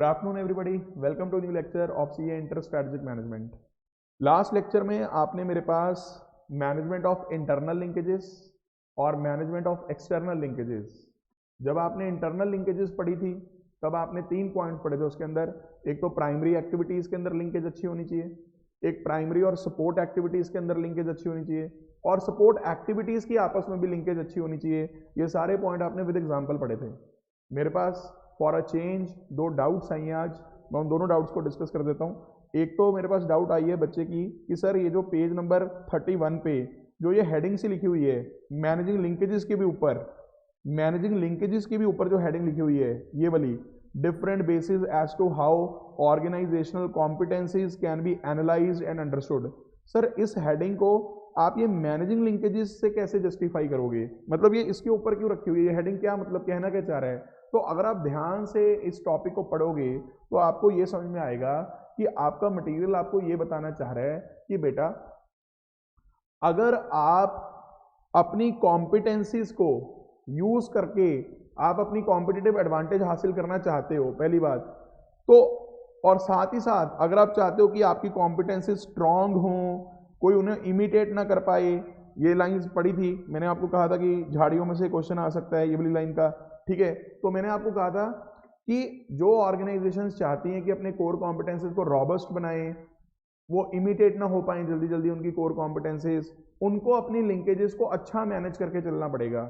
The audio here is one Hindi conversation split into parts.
Good afternoon everybody, welcome to new lecture of CA inter strategic management. Last lecture में आपने मेरे पास मैनेजमेंट ऑफ इंटरनल लिंकेजेस और मैनेजमेंट ऑफ एक्सटर्नल लिंकेजेस, जब आपने इंटरनल लिंकेजेस पढ़ी थी तब आपने 3 पॉइंट पढ़े थे उसके अंदर। एक तो प्राइमरी एक्टिविटीज़ के अंदर लिंकेज अच्छी होनी चाहिए, एक प्राइमरी और सपोर्ट एक्टिविटीज़ के अंदर लिंकेज अच्छी होनी चाहिए, और सपोर्ट एक्टिविटीज़ की आपस में भी लिंकेज अच्छी होनी चाहिए। ये सारे पॉइंट आपने विद एग्जाम्पल पढ़े थे। मेरे पास फॉर अ चेंज 2 डाउट्स आई हैं आज, मैं उन दोनों डाउट्स को डिस्कस कर देता हूँ। एक तो मेरे पास डाउट आई है बच्चे की कि सर ये जो पेज नंबर 31 पे जो ये हेडिंग सी लिखी हुई है मैनेजिंग लिंकेजेस के भी ऊपर, मैनेजिंग लिंकेजेस की भी ऊपर जो हेडिंग लिखी हुई है ये वाली, different basis as to how organisational competencies can be analysed and understood. Sir इस हेडिंग को आप ये मैनेजिंग लिंकेजेस से कैसे जस्टिफाई करोगे? मतलब ये इसके ऊपर क्यों रखी हुई है? ये हेडिंग क्या मतलब कहना क्या चाह रहा है? तो अगर आप ध्यान से इस टॉपिक को पढ़ोगे तो आपको ये समझ में आएगा कि आपका मटेरियल आपको ये बताना चाह रहा है कि बेटा अगर आप अपनी कॉम्पिटेंसीज को यूज करके आप अपनी कॉम्पिटिटिव एडवांटेज हासिल करना चाहते हो, पहली बात तो, और साथ ही साथ अगर आप चाहते हो कि आपकी कॉम्पिटेंसीज स्ट्रांग हों, कोई उन्हें इमिटेट ना कर पाए। ये लाइंस पढ़ी थी, मैंने आपको कहा था कि झाड़ियों में से क्वेश्चन आ सकता है ये वाली लाइन का, ठीक है। तो मैंने आपको कहा था कि जो ऑर्गेनाइजेशंस चाहती हैं कि अपने कोर कॉम्पिटेंसेस को रॉबस्ट बनाएं, वो इमिटेट ना हो पाए जल्दी जल्दी उनकी कोर कॉम्पिटेंसेस, उनको अपनी लिंकेजेस को अच्छा मैनेज करके चलना पड़ेगा।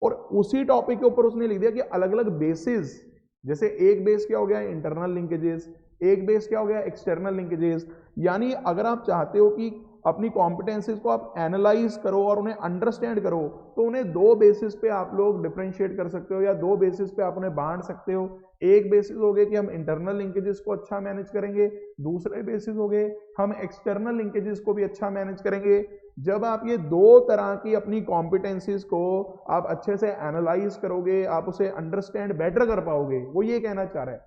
और उसी टॉपिक के ऊपर उसने लिख दिया कि अलग अलग बेसिस, जैसे एक बेस क्या हो गया इंटरनल लिंकेजेस, एक बेस क्या हो गया एक्सटर्नल लिंकेजेस। यानी अगर आप चाहते हो कि अपनी कॉम्पिटेंसीज को आप एनालाइज करो और उन्हें अंडरस्टैंड करो, तो उन्हें दो बेसिस पे आप लोग डिफरेंशिएट कर सकते हो या दो बेसिस पे आप उन्हें बांट सकते हो। एक बेसिस हो गए कि हम इंटरनल लिंकेजेस को अच्छा मैनेज करेंगे, दूसरे बेसिस हो गए हम एक्सटर्नल लिंकेजेस को भी अच्छा मैनेज करेंगे। जब आप ये दो तरह की अपनी कॉम्पिटेंसीज को आप अच्छे से एनालाइज करोगे, आप उसे अंडरस्टैंड बेटर कर पाओगे, वो ये कहना चाह रहा है।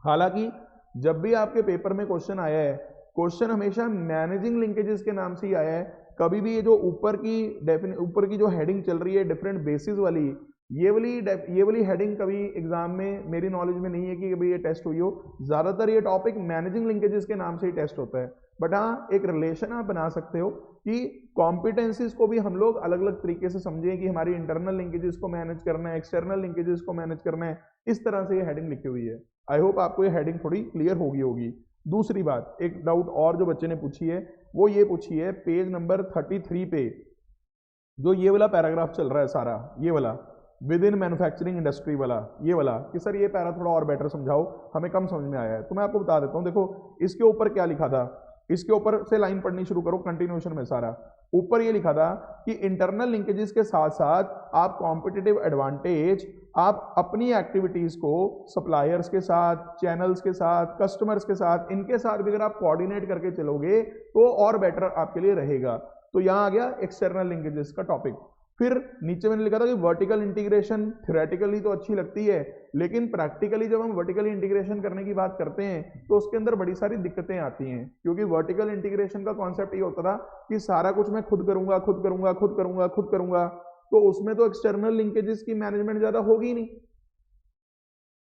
हालांकि जब भी आपके पेपर में क्वेश्चन आया है, क्वेश्चन हमेशा मैनेजिंग लिंकेजेस के नाम से ही आया है। कभी भी ये जो ऊपर की जो हेडिंग चल रही है डिफरेंट बेसिस वाली, ये वाली हेडिंग कभी एग्जाम में मेरी नॉलेज में नहीं है कि कभी ये टेस्ट हुई हो। ज्यादातर ये टॉपिक मैनेजिंग लिंकेजेस के नाम से ही टेस्ट होता है। बट हाँ, एक रिलेशन आप बना सकते हो कि कॉम्पिटेंसीज को भी हम लोग अलग अलग तरीके से समझें कि हमारी इंटरनल लिंकेजेस को मैनेज करना है, एक्सटर्नल लिंकेजेस को मैनेज करना है। इस तरह से ये हेडिंग लिखी हुई है। आई होप आपको ये हेडिंग थोड़ी क्लियर होगी। दूसरी बात, एक डाउट और जो बच्चे ने पूछी है वो ये पूछी है, पेज नंबर 33 पे जो ये वाला पैराग्राफ चल रहा है सारा, ये वाला विद इन मैन्युफैक्चरिंग इंडस्ट्री वाला, ये वाला कि सर ये पैरा थोड़ा और बेटर समझाओ, हमें कम समझ में आया है। तो मैं आपको बता देता हूँ, देखो इसके ऊपर क्या लिखा था, इसके ऊपर से लाइन पढ़नी शुरू करो कंटिन्यूएशन में सारा। ऊपर ये लिखा था कि इंटरनल लिंकेजेस के साथ साथ आप कॉम्पिटिटिव एडवांटेज आप अपनी एक्टिविटीज को सप्लायर्स के साथ, चैनल्स के साथ, कस्टमर्स के साथ, इनके साथ भी अगर आप कोऑर्डिनेट करके चलोगे तो और बेटर आपके लिए रहेगा। तो यहां आ गया एक्सटर्नल लिंकेजेस का टॉपिक। फिर नीचे मैंने लिखा था कि वर्टिकल इंटीग्रेशन थ्योरेटिकली तो अच्छी लगती है, लेकिन प्रैक्टिकली जब हम वर्टिकल इंटीग्रेशन करने की बात करते हैं तो उसके अंदर बड़ी सारी दिक्कतें आती हैं, क्योंकि वर्टिकल इंटीग्रेशन का कॉन्सेप्ट ये होता था कि सारा कुछ मैं खुद करूंगा खुद करूंगा खुद करूंगा खुद करूंगा, तो उसमें तो एक्सटर्नल लिंकेजेस की मैनेजमेंट ज्यादा होगी नहीं।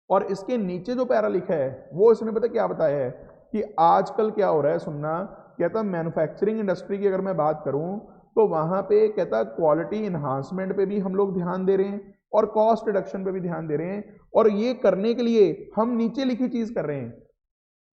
और इसके नीचे जो पैरा लिखा है वो इसने पता क्या बताया है कि आजकल क्या हो रहा है, सुनना, कहता मैन्युफैक्चरिंग इंडस्ट्री की अगर मैं बात करूं तो वहां पे कहता क्वालिटी इन्हांसमेंट पे भी हम लोग ध्यान दे रहे हैं और कॉस्ट रिडक्शन पे भी ध्यान दे रहे हैं, और ये करने के लिए हम नीचे लिखी चीज कर रहे हैं,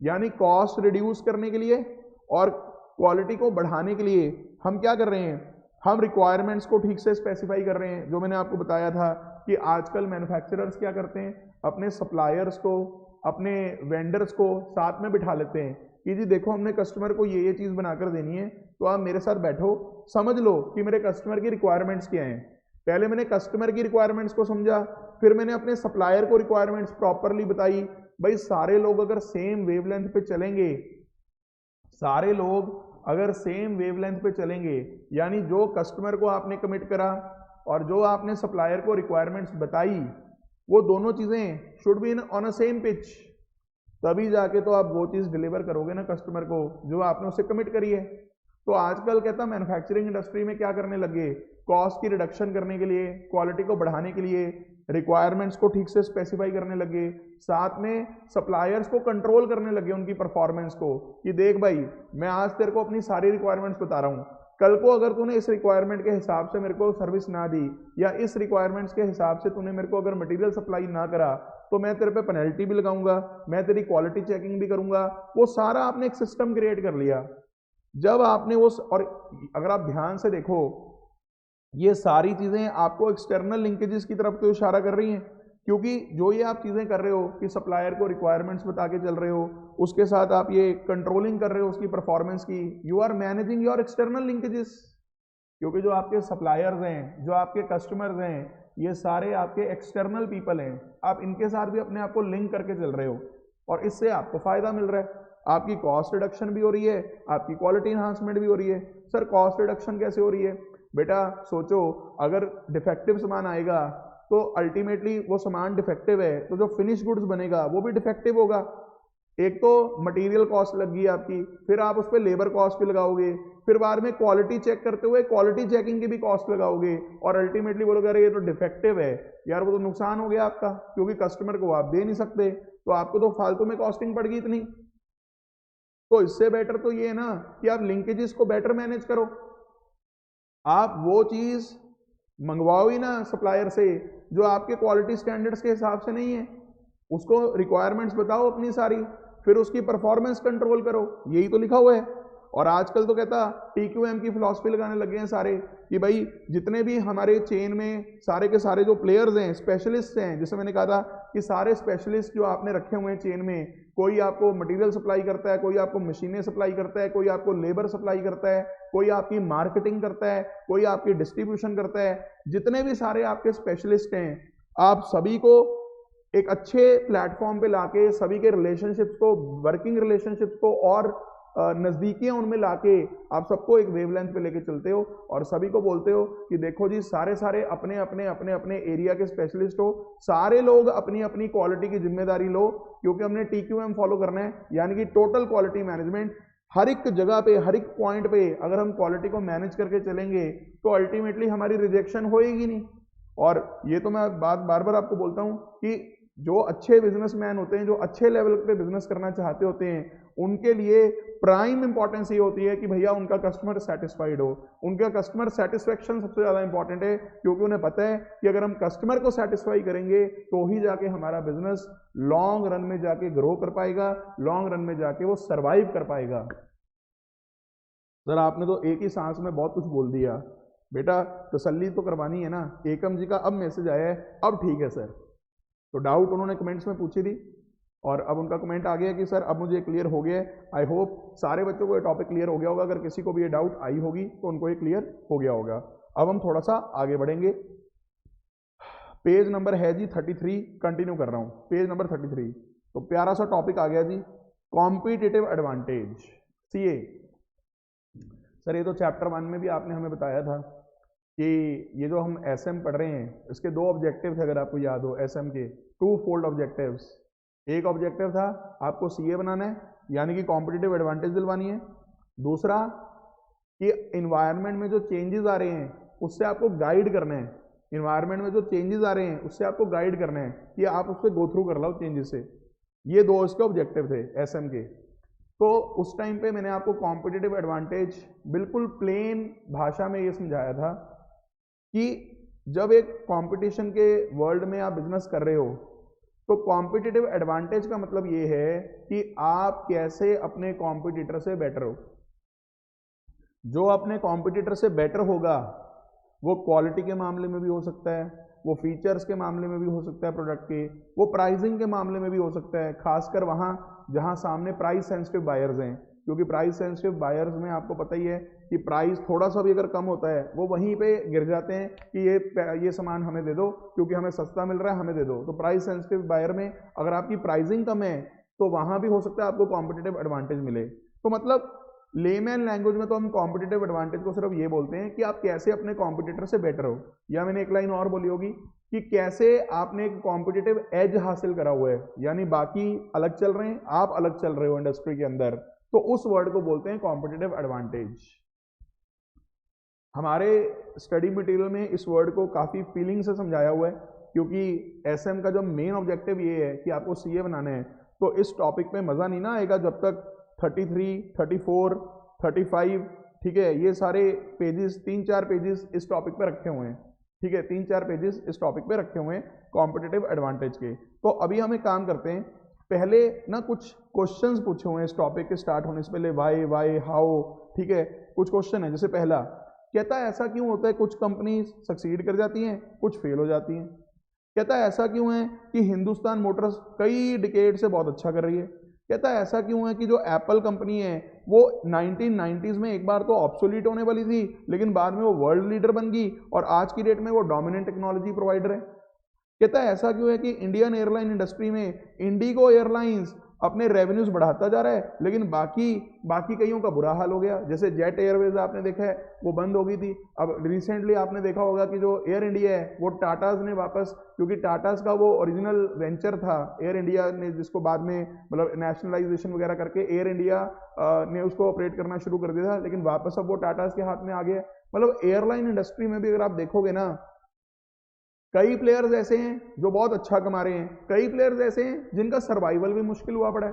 यानी कॉस्ट रिड्यूस करने के लिए और क्वालिटी को बढ़ाने के लिए हम क्या कर रहे हैं, हम रिक्वायरमेंट्स को ठीक से स्पेसिफाई कर रहे हैं। जो मैंने आपको बताया था कि आजकल मैन्युफैक्चरर्स क्या करते हैं, अपने सप्लायर्स को, अपने वेंडर्स को साथ में बिठा लेते हैं कि जी देखो हमने कस्टमर को ये चीज़ बनाकर देनी है, तो आप मेरे साथ बैठो, समझ लो कि मेरे कस्टमर की रिक्वायरमेंट्स क्या हैं। पहले मैंने कस्टमर की रिक्वायरमेंट्स को समझा, फिर मैंने अपने सप्लायर को रिक्वायरमेंट्स प्रॉपरली बताई। भाई सारे लोग अगर सेम वेवलेंथ पे चलेंगे, सारे लोग अगर सेम वेवलेंथ पे चलेंगे, यानी जो कस्टमर को आपने कमिट करा और जो आपने सप्लायर को रिक्वायरमेंट्स बताई, वो दोनों चीजें should be on a same pitch, तभी जाके तो आप वो चीज डिलीवर करोगे ना कस्टमर को जो आपने उसे कमिट करी है। तो आजकल कहता मैन्युफैक्चरिंग इंडस्ट्री में क्या करने लगे, कॉस्ट की रिडक्शन करने के लिए, क्वालिटी को बढ़ाने के लिए रिक्वायरमेंट्स को ठीक से स्पेसिफाई करने लगे, साथ में सप्लायर्स को कंट्रोल करने लगे उनकी परफॉर्मेंस को, कि देख भाई मैं आज तेरे को अपनी सारी रिक्वायरमेंट्स बता रहा हूँ, कल को अगर तूने इस रिक्वायरमेंट के हिसाब से मेरे को सर्विस ना दी या इस रिक्वायरमेंट्स के हिसाब से तूने मेरे को अगर मटेरियल सप्लाई ना करा तो मैं तेरे पे पेनल्टी भी लगाऊंगा, मैं तेरी क्वालिटी चेकिंग भी करूंगा। वो सारा आपने एक सिस्टम क्रिएट कर लिया। जब आपने वो, और अगर आप ध्यान से देखो ये सारी चीजें आपको एक्सटर्नल लिंकेजेस की तरफ तो इशारा कर रही हैं, क्योंकि जो ये आप चीजें कर रहे हो कि सप्लायर को रिक्वायरमेंट्स बता के चल रहे हो, उसके साथ आप ये कंट्रोलिंग कर रहे हो उसकी परफॉर्मेंस की, you are managing your external linkages. क्योंकि जो आपके सप्लायर्स हैं, जो आपके कस्टमर्स हैं, ये सारे आपके एक्सटर्नल पीपल हैं, आप इनके साथ भी अपने आप को लिंक करके चल रहे हो और इससे आपको फायदा मिल रहा है। आपकी कॉस्ट रिडक्शन भी हो रही है, आपकी क्वालिटी इन्हांसमेंट भी हो रही है। सर कॉस्ट रिडक्शन कैसे हो रही है? बेटा सोचो, अगर डिफेक्टिव सामान आएगा तो अल्टीमेटली वो सामान डिफेक्टिव है तो जो फिनिश गुड्स बनेगा वो भी डिफेक्टिव होगा। एक तो मटेरियल कॉस्ट लगी आपकी, फिर आप उस पर लेबर कॉस्ट भी लगाओगे, फिर बाद में क्वालिटी चेक करते हुए क्वालिटी चेकिंग की भी कॉस्ट लगाओगे और अल्टीमेटली बोलोगे अरे ये तो डिफेक्टिव है यार, वो तो नुकसान हो गया आपका, क्योंकि कस्टमर को आप दे नहीं सकते, तो आपको तो फालतू में कॉस्टिंग पड़ गई इतनी। तो इससे बेटर तो ये है ना कि आप लिंकेजेस को बेटर मैनेज करो। आप वो चीज मंगवाओ ही ना सप्लायर से जो आपके क्वालिटी स्टैंडर्ड्स के हिसाब से नहीं है, उसको रिक्वायरमेंट्स बताओ अपनी सारी, फिर उसकी परफॉर्मेंस कंट्रोल करो, यही तो लिखा हुआ है। और आजकल तो कहता TQM की फिलॉसफी लगाने लगे हैं सारे कि भाई जितने भी हमारे चेन में सारे के सारे जो प्लेयर्स हैं, स्पेशलिस्ट हैं, जैसे मैंने कहा था कि सारे स्पेशलिस्ट जो आपने रखे हुए हैं चेन में, कोई आपको मटेरियल सप्लाई करता है, कोई आपको मशीनें सप्लाई करता है, कोई आपको लेबर सप्लाई करता है, कोई आपकी मार्केटिंग करता है, कोई आपकी डिस्ट्रीब्यूशन करता है, जितने भी सारे आपके स्पेशलिस्ट हैं, आप सभी को एक अच्छे प्लेटफॉर्म पे लाके सभी के रिलेशनशिप्स को, वर्किंग रिलेशनशिप्स को और नजदीकियां उनमें लाके आप सबको एक वेवलेंथ पे लेके चलते हो और सभी को बोलते हो कि देखो जी सारे सारे अपने अपने अपने अपने एरिया के स्पेशलिस्ट हो, सारे लोग अपनी अपनी क्वालिटी की जिम्मेदारी लो, क्योंकि हमने TQM फॉलो करना है, यानी कि टोटल क्वालिटी मैनेजमेंट। हर एक जगह पे, हर एक पॉइंट पे अगर हम क्वालिटी को मैनेज करके चलेंगे तो अल्टीमेटली हमारी रिजेक्शन होएगी नहीं। और ये तो मैं बात बार बार आपको बोलता हूं कि जो अच्छे बिजनेसमैन होते हैं, जो अच्छे लेवल पे बिजनेस करना चाहते होते हैं, उनके लिए प्राइम इंपॉर्टेंस ये होती है कि भैया उनका कस्टमर सेटिस्फाइड हो। उनका कस्टमर सेटिस्फेक्शन सबसे ज्यादा इंपॉर्टेंट है, क्योंकि उन्हें पता है कि अगर हम कस्टमर को सेटिस्फाई करेंगे तो ही जाके हमारा बिजनेस लॉन्ग रन में जाके ग्रो कर पाएगा, लॉन्ग रन में जाके वो सर्वाइव कर पाएगा। सर आपने तो एक ही सांस में बहुत कुछ बोल दिया, बेटा तसल्ली तो करवानी है ना। एकम जी का अब मैसेज आया है, अब ठीक है सर। तो डाउट उन्होंने कमेंट्स में पूछी थी और अब उनका कमेंट आ गया कि सर अब मुझे क्लियर हो गया है। आई होप सारे बच्चों को ये टॉपिक क्लियर हो गया होगा, अगर किसी को भी ये डाउट आई होगी तो उनको ये क्लियर हो गया होगा। अब हम थोड़ा सा आगे बढ़ेंगे। पेज नंबर है जी 33, कंटिन्यू कर रहा हूँ, पेज नंबर 33। तो प्यारा सा टॉपिक आ गया जी, कॉम्पिटिटिव एडवांटेज, CA। सर ये तो चैप्टर 1 में भी आपने हमें बताया था कि ये जो हम SM पढ़ रहे हैं इसके 2 ऑब्जेक्टिव थे, अगर आपको याद हो SM के 2 फोल्ड ऑब्जेक्टिव्स। एक ऑब्जेक्टिव था आपको CA बनाना है, यानी कि कॉम्पिटिटिव एडवांटेज दिलवानी है। दूसरा कि इन्वायरमेंट में जो चेंजेस आ रहे हैं उससे आपको गाइड करना है, इन्वायरमेंट में जो चेंजेस आ रहे हैं उससे आपको गाइड करना है कि आप उससे गो थ्रू कर लो चेंजेस से। ये 2 इसके ऑब्जेक्टिव थे SM के। तो उस टाइम पे मैंने आपको कॉम्पिटिटिव एडवांटेज बिल्कुल प्लेन भाषा में ये समझाया था कि जब एक कंपटीशन के वर्ल्ड में आप बिजनेस कर रहे हो तो कॉम्पिटिटिव एडवांटेज का मतलब ये है कि आप कैसे अपने कॉम्पिटिटर से बेटर हो। जो अपने कॉम्पिटिटर से बेटर होगा वो क्वालिटी के मामले में भी हो सकता है, वो फीचर्स के मामले में भी हो सकता है प्रोडक्ट के, वो प्राइसिंग के मामले में भी हो सकता है, खासकर वहाँ जहाँ सामने प्राइस सेंसिटिव बायर्स हैं। क्योंकि प्राइस सेंसिटिव बायर्स में आपको पता ही है कि प्राइस थोड़ा सा भी अगर कम होता है वो वहीं पे गिर जाते हैं कि ये सामान हमें दे दो क्योंकि हमें सस्ता मिल रहा है, हमें दे दो। तो प्राइस सेंसिटिव बायर में अगर आपकी प्राइसिंग कम है तो वहाँ भी हो सकता है आपको कॉम्पिटिटिव एडवांटेज मिले। तो मतलब लेमैन लैंग्वेज में तो हम कॉम्पिटिटिव एडवांटेज को सिर्फ ये बोलते हैं कि आप कैसे अपने कॉम्पिटिटर से बेटर हो, या मैंने एक लाइन और बोली होगी कि कैसे आपने एक कॉम्पिटिटिव एज हासिल करा हुआ है, यानी बाकी अलग चल रहे हैं, आप अलग चल रहे हो इंडस्ट्री के अंदर, तो उस वर्ड को बोलते हैं कॉम्पिटिटिव एडवांटेज। हमारे स्टडी मटेरियल में इस वर्ड को काफी फीलिंग से समझाया हुआ है क्योंकि एसएम का जो मेन ऑब्जेक्टिव ये है कि आपको सीए बनाना है। तो इस टॉपिक में मज़ा नहीं ना आएगा जब तक 33, 34, 35, ठीक है, ये सारे पेजेस 3-4 पेजेस इस टॉपिक पे रखे हुए हैं, ठीक है, 3-4 पेजेस इस टॉपिक पे रखे हुए हैं कॉम्पिटिटिव एडवांटेज के। तो अभी हम एक काम करते हैं, पहले ना कुछ क्वेश्चंस पूछे हुए हैं इस टॉपिक के स्टार्ट होने से पहले, वाई हाउ, ठीक है, कुछ क्वेश्चन है। जैसे पहला कहता है ऐसा क्यों होता है कुछ कंपनी सक्सीड कर जाती हैं, कुछ फेल हो जाती हैं। कहता है ऐसा क्यों है कि हिंदुस्तान मोटर्स कई डिकेड से बहुत अच्छा कर रही है। कहता है ऐसा क्यों है कि जो एप्पल कंपनी है वो 1990s में एक बार तो ऑब्सोलीट होने वाली थी, लेकिन बाद में वो वर्ल्ड लीडर बन गई और आज की डेट में वो डोमिनेंट टेक्नोलॉजी प्रोवाइडर है। कहता है ऐसा क्यों है कि इंडियन एयरलाइन इंडस्ट्री में इंडिगो एयरलाइंस अपने रेवेन्यूज बढ़ाता जा रहा है, लेकिन बाकी कईयों का बुरा हाल हो गया। जैसे जेट एयरवेज आपने देखा है वो बंद हो गई थी। अब रिसेंटली आपने देखा होगा कि जो एयर इंडिया है वो टाटाज ने वापस, क्योंकि टाटाज का वो ओरिजिनल वेंचर था एयर इंडिया ने, जिसको बाद में मतलब नेशनलाइजेशन वगैरह करके एयर इंडिया ने उसको ऑपरेट करना शुरू कर दिया था, लेकिन वापस अब वो टाटाज के हाथ में आ गया। मतलब एयरलाइन इंडस्ट्री में भी अगर आप देखोगे ना, कई प्लेयर्स ऐसे हैं जो बहुत अच्छा कमा रहे हैं, कई प्लेयर्स ऐसे हैं जिनका सर्वाइवल भी मुश्किल हुआ पड़ा है।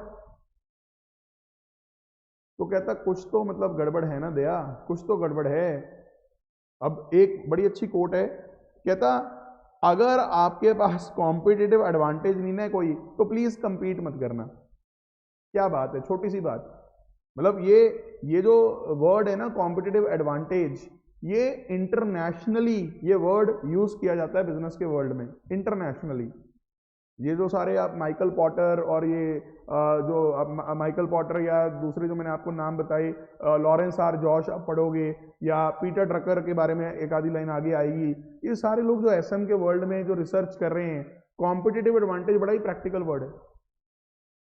तो कहता कुछ तो मतलब गड़बड़ है ना दया, कुछ तो गड़बड़ है। अब एक बड़ी अच्छी कोट है, कहता अगर आपके पास कॉम्पिटिटिव एडवांटेज नहीं है कोई तो प्लीज कंपीट मत करना। क्या बात है, छोटी सी बात। मतलब ये जो वर्ड है ना कॉम्पिटिटिव एडवांटेज, ये इंटरनेशनली ये वर्ड यूज किया जाता है बिजनेस के वर्ल्ड में, इंटरनेशनली। ये जो सारे आप माइकल पॉटर और ये जो माइकल पॉटर या दूसरे जो मैंने आपको नाम बताए, लॉरेंस आर जॉश आप पढ़ोगे, या पीटर ड्रकर के बारे में एक आधी लाइन आगे आएगी, ये सारे लोग जो एसएम के वर्ल्ड में जो रिसर्च कर रहे हैं, कॉम्पिटिटिव एडवांटेज बड़ा ही प्रैक्टिकल वर्ड है।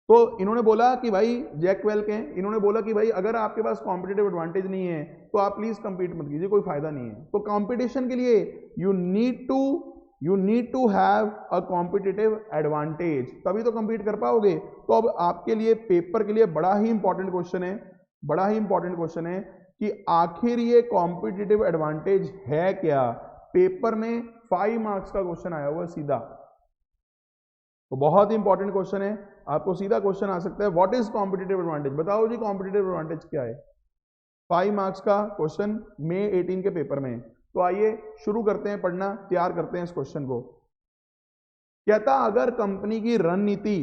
तो इन्होंने बोला कि भाई जैक वेल के हैं, इन्होंने बोला कि भाई अगर आपके पास कॉम्पिटिटिव एडवांटेज नहीं है तो आप प्लीज कंपीट मत कीजिए, कोई फायदा नहीं है। तो कंपटीशन के लिए you need to have a competitive advantage, तभी तो कंपीट कर पाओगे। तो अब आपके लिए पेपर के लिए बड़ा ही इंपॉर्टेंट क्वेश्चन है, बड़ा ही इंपॉर्टेंट क्वेश्चन है कि आखिर ये कॉम्पिटिटिव एडवांटेज है क्या। पेपर में 5 मार्क्स का क्वेश्चन आया हुआ सीधा, तो बहुत ही इंपॉर्टेंट क्वेश्चन है। आपको सीधा क्वेश्चन आ सकता है, व्हाट इज कॉम्पिटिटिव एडवांटेज, बताओ जी कॉम्पिटिटिव एडवांटेज क्या है। 5 मार्क्स का क्वेश्चन मई 18 के पेपर में। तो आइए शुरू करते हैं पढ़ना, तैयार करते हैं इस क्वेश्चन को। कहता अगर कंपनी की रणनीति,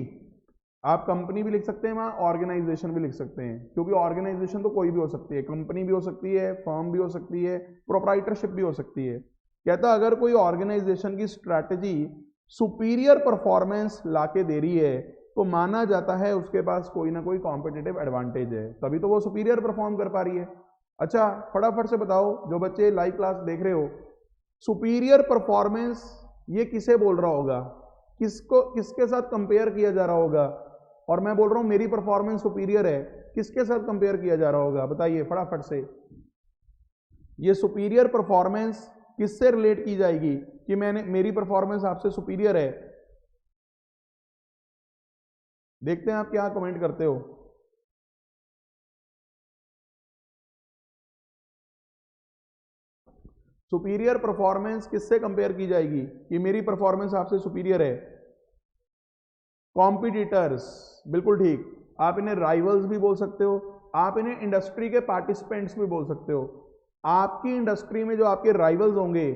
आप कंपनी भी लिख सकते हैं वहां, ऑर्गेनाइजेशन भी लिख सकते हैं, क्योंकि ऑर्गेनाइजेशन तो कोई भी हो सकती है, कंपनी भी हो सकती है, फर्म भी हो सकती है, प्रोप्राइटरशिप भी हो सकती है। कहता अगर कोई ऑर्गेनाइजेशन की स्ट्रैटेजी सुपीरियर परफॉर्मेंस लाके दे रही है तो माना जाता है उसके पास कोई ना कोई कॉम्पिटिटिव एडवांटेज है, तभी तो वो सुपीरियर परफॉर्म कर पा रही है। अच्छा फटाफट से बताओ जो बच्चे लाइव क्लास देख रहे हो, सुपीरियर परफॉर्मेंस ये किसे बोल रहा होगा, किसके साथ कंपेयर किया जा रहा होगा। और मैं बोल रहा हूं मेरी परफॉर्मेंस सुपीरियर है, किसके साथ कंपेयर किया जा रहा होगा, बताइए फटाफट से। ये सुपीरियर परफॉर्मेंस किससे रिलेट की जाएगी कि मेरी परफॉर्मेंस आपसे सुपीरियर है। देखते हैं आप क्या कमेंट करते हो। सुपीरियर परफॉर्मेंस किससे कंपेयर की जाएगी कि मेरी परफॉर्मेंस आपसे सुपीरियर है। कॉम्पिटिटर्स, बिल्कुल ठीक। आप इन्हें राइवल्स भी बोल सकते हो, आप इन्हें इंडस्ट्री के पार्टिसिपेंट्स भी बोल सकते हो। आपकी इंडस्ट्री में जो आपके राइवल्स होंगे,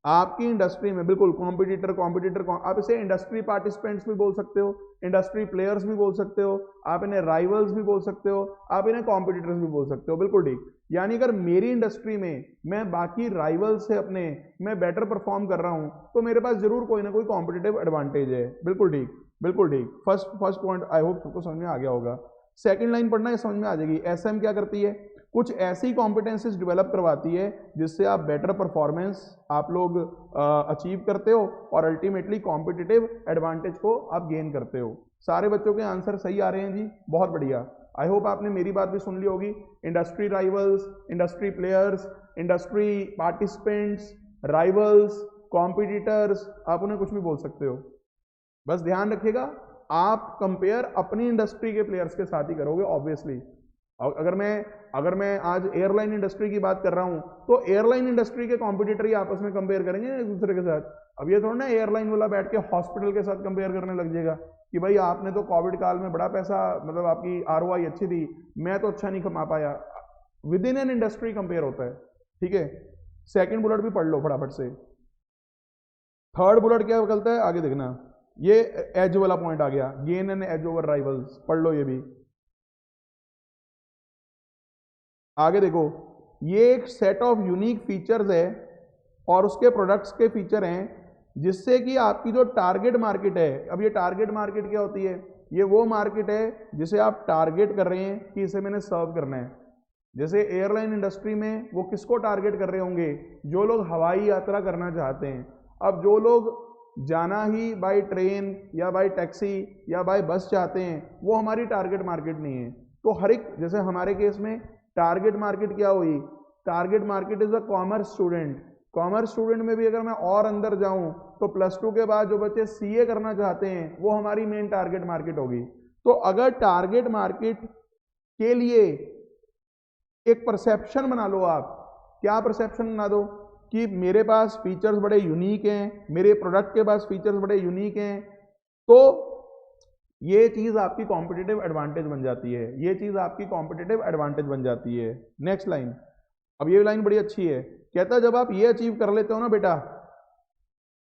आपकी इंडस्ट्री में बिल्कुल कॉम्पिटिटर आप इसे इंडस्ट्री पार्टिसिपेंट्स भी बोल सकते हो, इंडस्ट्री प्लेयर्स भी बोल सकते हो, आप इन्हें राइवल्स भी बोल सकते हो, आप इन्हें कॉम्पिटिटर्स भी बोल सकते हो, बिल्कुल ठीक। यानी अगर मेरी इंडस्ट्री में मैं बाकी राइवल्स से अपने मैं बेटर परफॉर्म कर रहा हूं तो मेरे पास जरूर कोई ना कोई कॉम्पिटिटिव एडवांटेज है, बिल्कुल ठीक, बिल्कुल ठीक। फर्स्ट पॉइंट आई होप सबको समझ में आ गया होगा। सेकंड लाइन पढ़ना है, समझ में आ जाएगी। एसएम क्या करती है, कुछ ऐसी कॉम्पिटेंसीज डेवलप करवाती है जिससे आप बेटर परफॉर्मेंस आप लोग अचीव करते हो और अल्टीमेटली कॉम्पिटिटिव एडवांटेज को आप गेन करते हो। सारे बच्चों के आंसर सही आ रहे हैं जी, बहुत बढ़िया। आई होप आपने मेरी बात भी सुन ली होगी। Industry rivals, industry players, industry participants, rivals, competitors, आप उन्हें कुछ भी बोल सकते हो। बस ध्यान रखिएगा आप कंपेयर अपनी इंडस्ट्री के प्लेयर्स के साथ ही करोगे ऑब्वियसली। अगर मैं आज एयरलाइन इंडस्ट्री की बात कर रहा हूं तो एयरलाइन इंडस्ट्री के कॉम्पिटिटर ही आपस में कंपेयर करेंगे एक दूसरे के साथ। अब ये थोड़ा ना एयरलाइन वाला बैठ के हॉस्पिटल के साथ कंपेयर करने लग जाएगा कि भाई आपने तो कोविड काल में बड़ा पैसा, मतलब आपकी आरओआई अच्छी थी, मैं तो अच्छा नहीं कमा पाया। With in an industry compare होता है, ठीक है। सेकंड बुलेट भी पढ़ लो फटाफट से। थर्ड बुलेट क्या कहता है, आगे देखना, ये एज वाला पॉइंट आ गया, gain an edge over rivals, पढ़ लो ये भी। आगे देखो, ये एक सेट ऑफ यूनिक फीचर्स है और उसके प्रोडक्ट्स के फीचर हैं जिससे कि आपकी जो टारगेट मार्केट है, अब ये टारगेट मार्केट क्या होती है, ये वो मार्केट है जिसे आप टारगेट कर रहे हैं कि इसे मैंने सर्व करना है। जैसे एयरलाइन इंडस्ट्री में वो किसको टारगेट कर रहे होंगे, जो लोग हवाई यात्रा करना चाहते हैं। अब जो लोग जाना ही बाय ट्रेन या बाय टैक्सी या बाय बस चाहते हैं वो हमारी टारगेट मार्केट नहीं है। तो हर एक, जैसे हमारे केस में टारगेट मार्केट क्या हुई, target market is a commerce student. Commerce student में भी अगर मैं और अंदर जाऊं तो +2 के बाद जो बच्चे सीए करना चाहते हैं वो हमारी मेन टारगेट मार्केट होगी। तो अगर टारगेट मार्केट के लिए एक परसेप्शन बना लो आप, क्या परसेप्शन बना दो कि मेरे पास फीचर्स बड़े यूनिक हैं, मेरे प्रोडक्ट के पास फीचर्स बड़े यूनिक हैं, तो ये चीज आपकी कॉम्पिटिटिव एडवांटेज बन जाती है, ये चीज आपकी कॉम्पिटिटिव एडवांटेज बन जाती है। नेक्स्ट लाइन, अब ये लाइन बड़ी अच्छी है, कहता है जब आप ये अचीव कर लेते हो ना बेटा,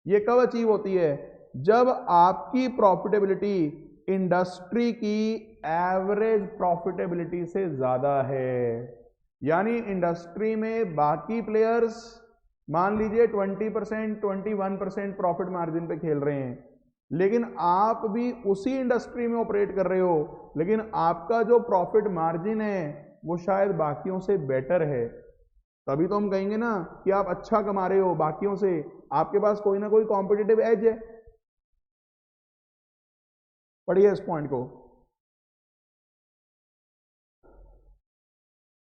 ये कब अचीव होती है, जब आपकी प्रॉफिटेबिलिटी इंडस्ट्री की एवरेज प्रॉफिटेबिलिटी से ज्यादा है। यानी इंडस्ट्री में बाकी प्लेयर्स मान लीजिए 20%, 21% प्रॉफिट मार्जिन पे खेल रहे हैं, लेकिन आप भी उसी इंडस्ट्री में ऑपरेट कर रहे हो, लेकिन आपका जो प्रॉफिट मार्जिन है वो शायद बाकियों से बेटर है। तभी तो हम कहेंगे ना कि आप अच्छा कमा रहे हो बाकियों से, आपके पास कोई ना कोई कॉम्पिटिटिव एज है। पढ़िए इस पॉइंट को,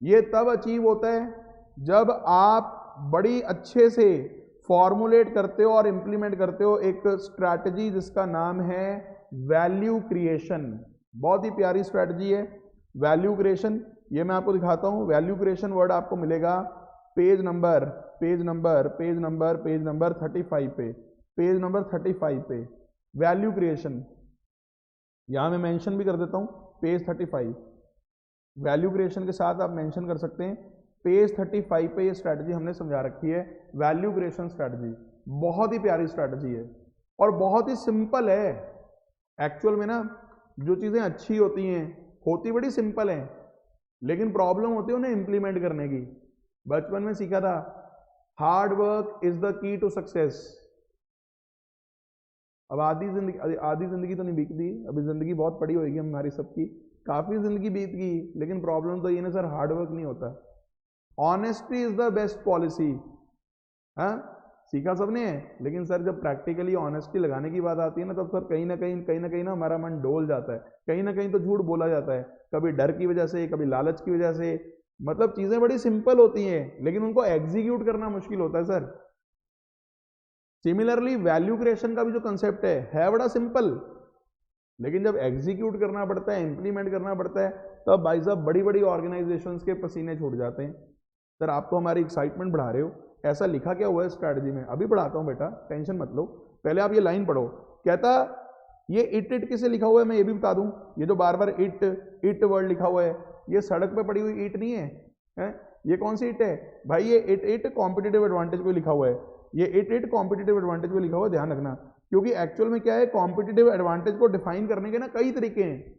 ये तब अचीव होता है जब आप बड़ी अच्छे से फॉर्मुलेट करते हो और इंप्लीमेंट करते हो एक स्ट्रैटेजी जिसका नाम है वैल्यू क्रिएशन। बहुत ही प्यारी स्ट्रैटेजी है वैल्यू क्रिएशन। ये मैं आपको दिखाता हूं, वैल्यू क्रिएशन वर्ड आपको मिलेगा पेज नंबर 35 पे, पेज नंबर 35 पे वैल्यू क्रिएशन, यहां मैं मेंशन भी कर देता हूं पेज 35। वैल्यू क्रिएशन के साथ आप मेंशन कर सकते हैं पेज 35 पे। ये स्ट्रैटेजी हमने समझा रखी है, वैल्यू क्रिएशन स्ट्रैटेजी। बहुत ही प्यारी स्ट्रैटेजी है और बहुत ही सिंपल है। एक्चुअल में ना जो चीजें अच्छी होती हैं होती बड़ी सिंपल हैं, लेकिन प्रॉब्लम होती है उन्हें इंप्लीमेंट करने की। बचपन में सीखा था, hard work is the key to success. अब आधी जिंदगी तो नहीं बीतती, अभी जिंदगी बहुत पड़ी होगी हमारी सबकी, काफी जिंदगी बीत गई, लेकिन प्रॉब्लम तो ये ना सर, हार्ड वर्क नहीं होता। Honesty is the best policy. हाँ, सीखा सबने है, लेकिन सर जब प्रैक्टिकली ऑनेस्टी लगाने की बात आती है ना, तब सर कहीं ना कहीं ना हमारा मन डोल जाता है, कहीं ना कहीं तो झूठ बोला जाता है, कभी डर की वजह से, कभी लालच की वजह से। मतलब चीजें बड़ी सिंपल होती हैं लेकिन उनको एग्जीक्यूट करना मुश्किल होता है सर। सिमिलरली वैल्यू क्रिएशन का भी जो कंसेप्ट है बड़ा सिंपल, लेकिन जब एग्जीक्यूट करना पड़ता है, इंप्लीमेंट करना पड़ता है, तब भाई साहब बड़ी बड़ी ऑर्गेनाइजेशंस के पसीने छूट जाते हैं। सर आप तो हमारी एक्साइटमेंट बढ़ा रहे हो, ऐसा लिखा क्या हुआ है स्ट्रैटेजी में, अभी बढ़ाता हूं बेटा, टेंशन मत लो, पहले आप ये लाइन पढ़ो। कहता ये इट किसे लिखा हुआ है मैं ये भी बता दूं, ये जो बार बार इट वर्ड लिखा हुआ है, ये सड़क पे पड़ी हुई ईट नहीं है, ये कौन सी इट है भाई, ये इट कॉम्पिटिटिव एडवांटेज को लिखा हुआ है, ये इट कॉम्पिटिटिव एडवांटेज को लिखा हुआ है, ध्यान रखना। क्योंकि एक्चुअल में क्या है, कॉम्पिटिटिव एडवांटेज को डिफाइन करने के ना कई तरीके हैं।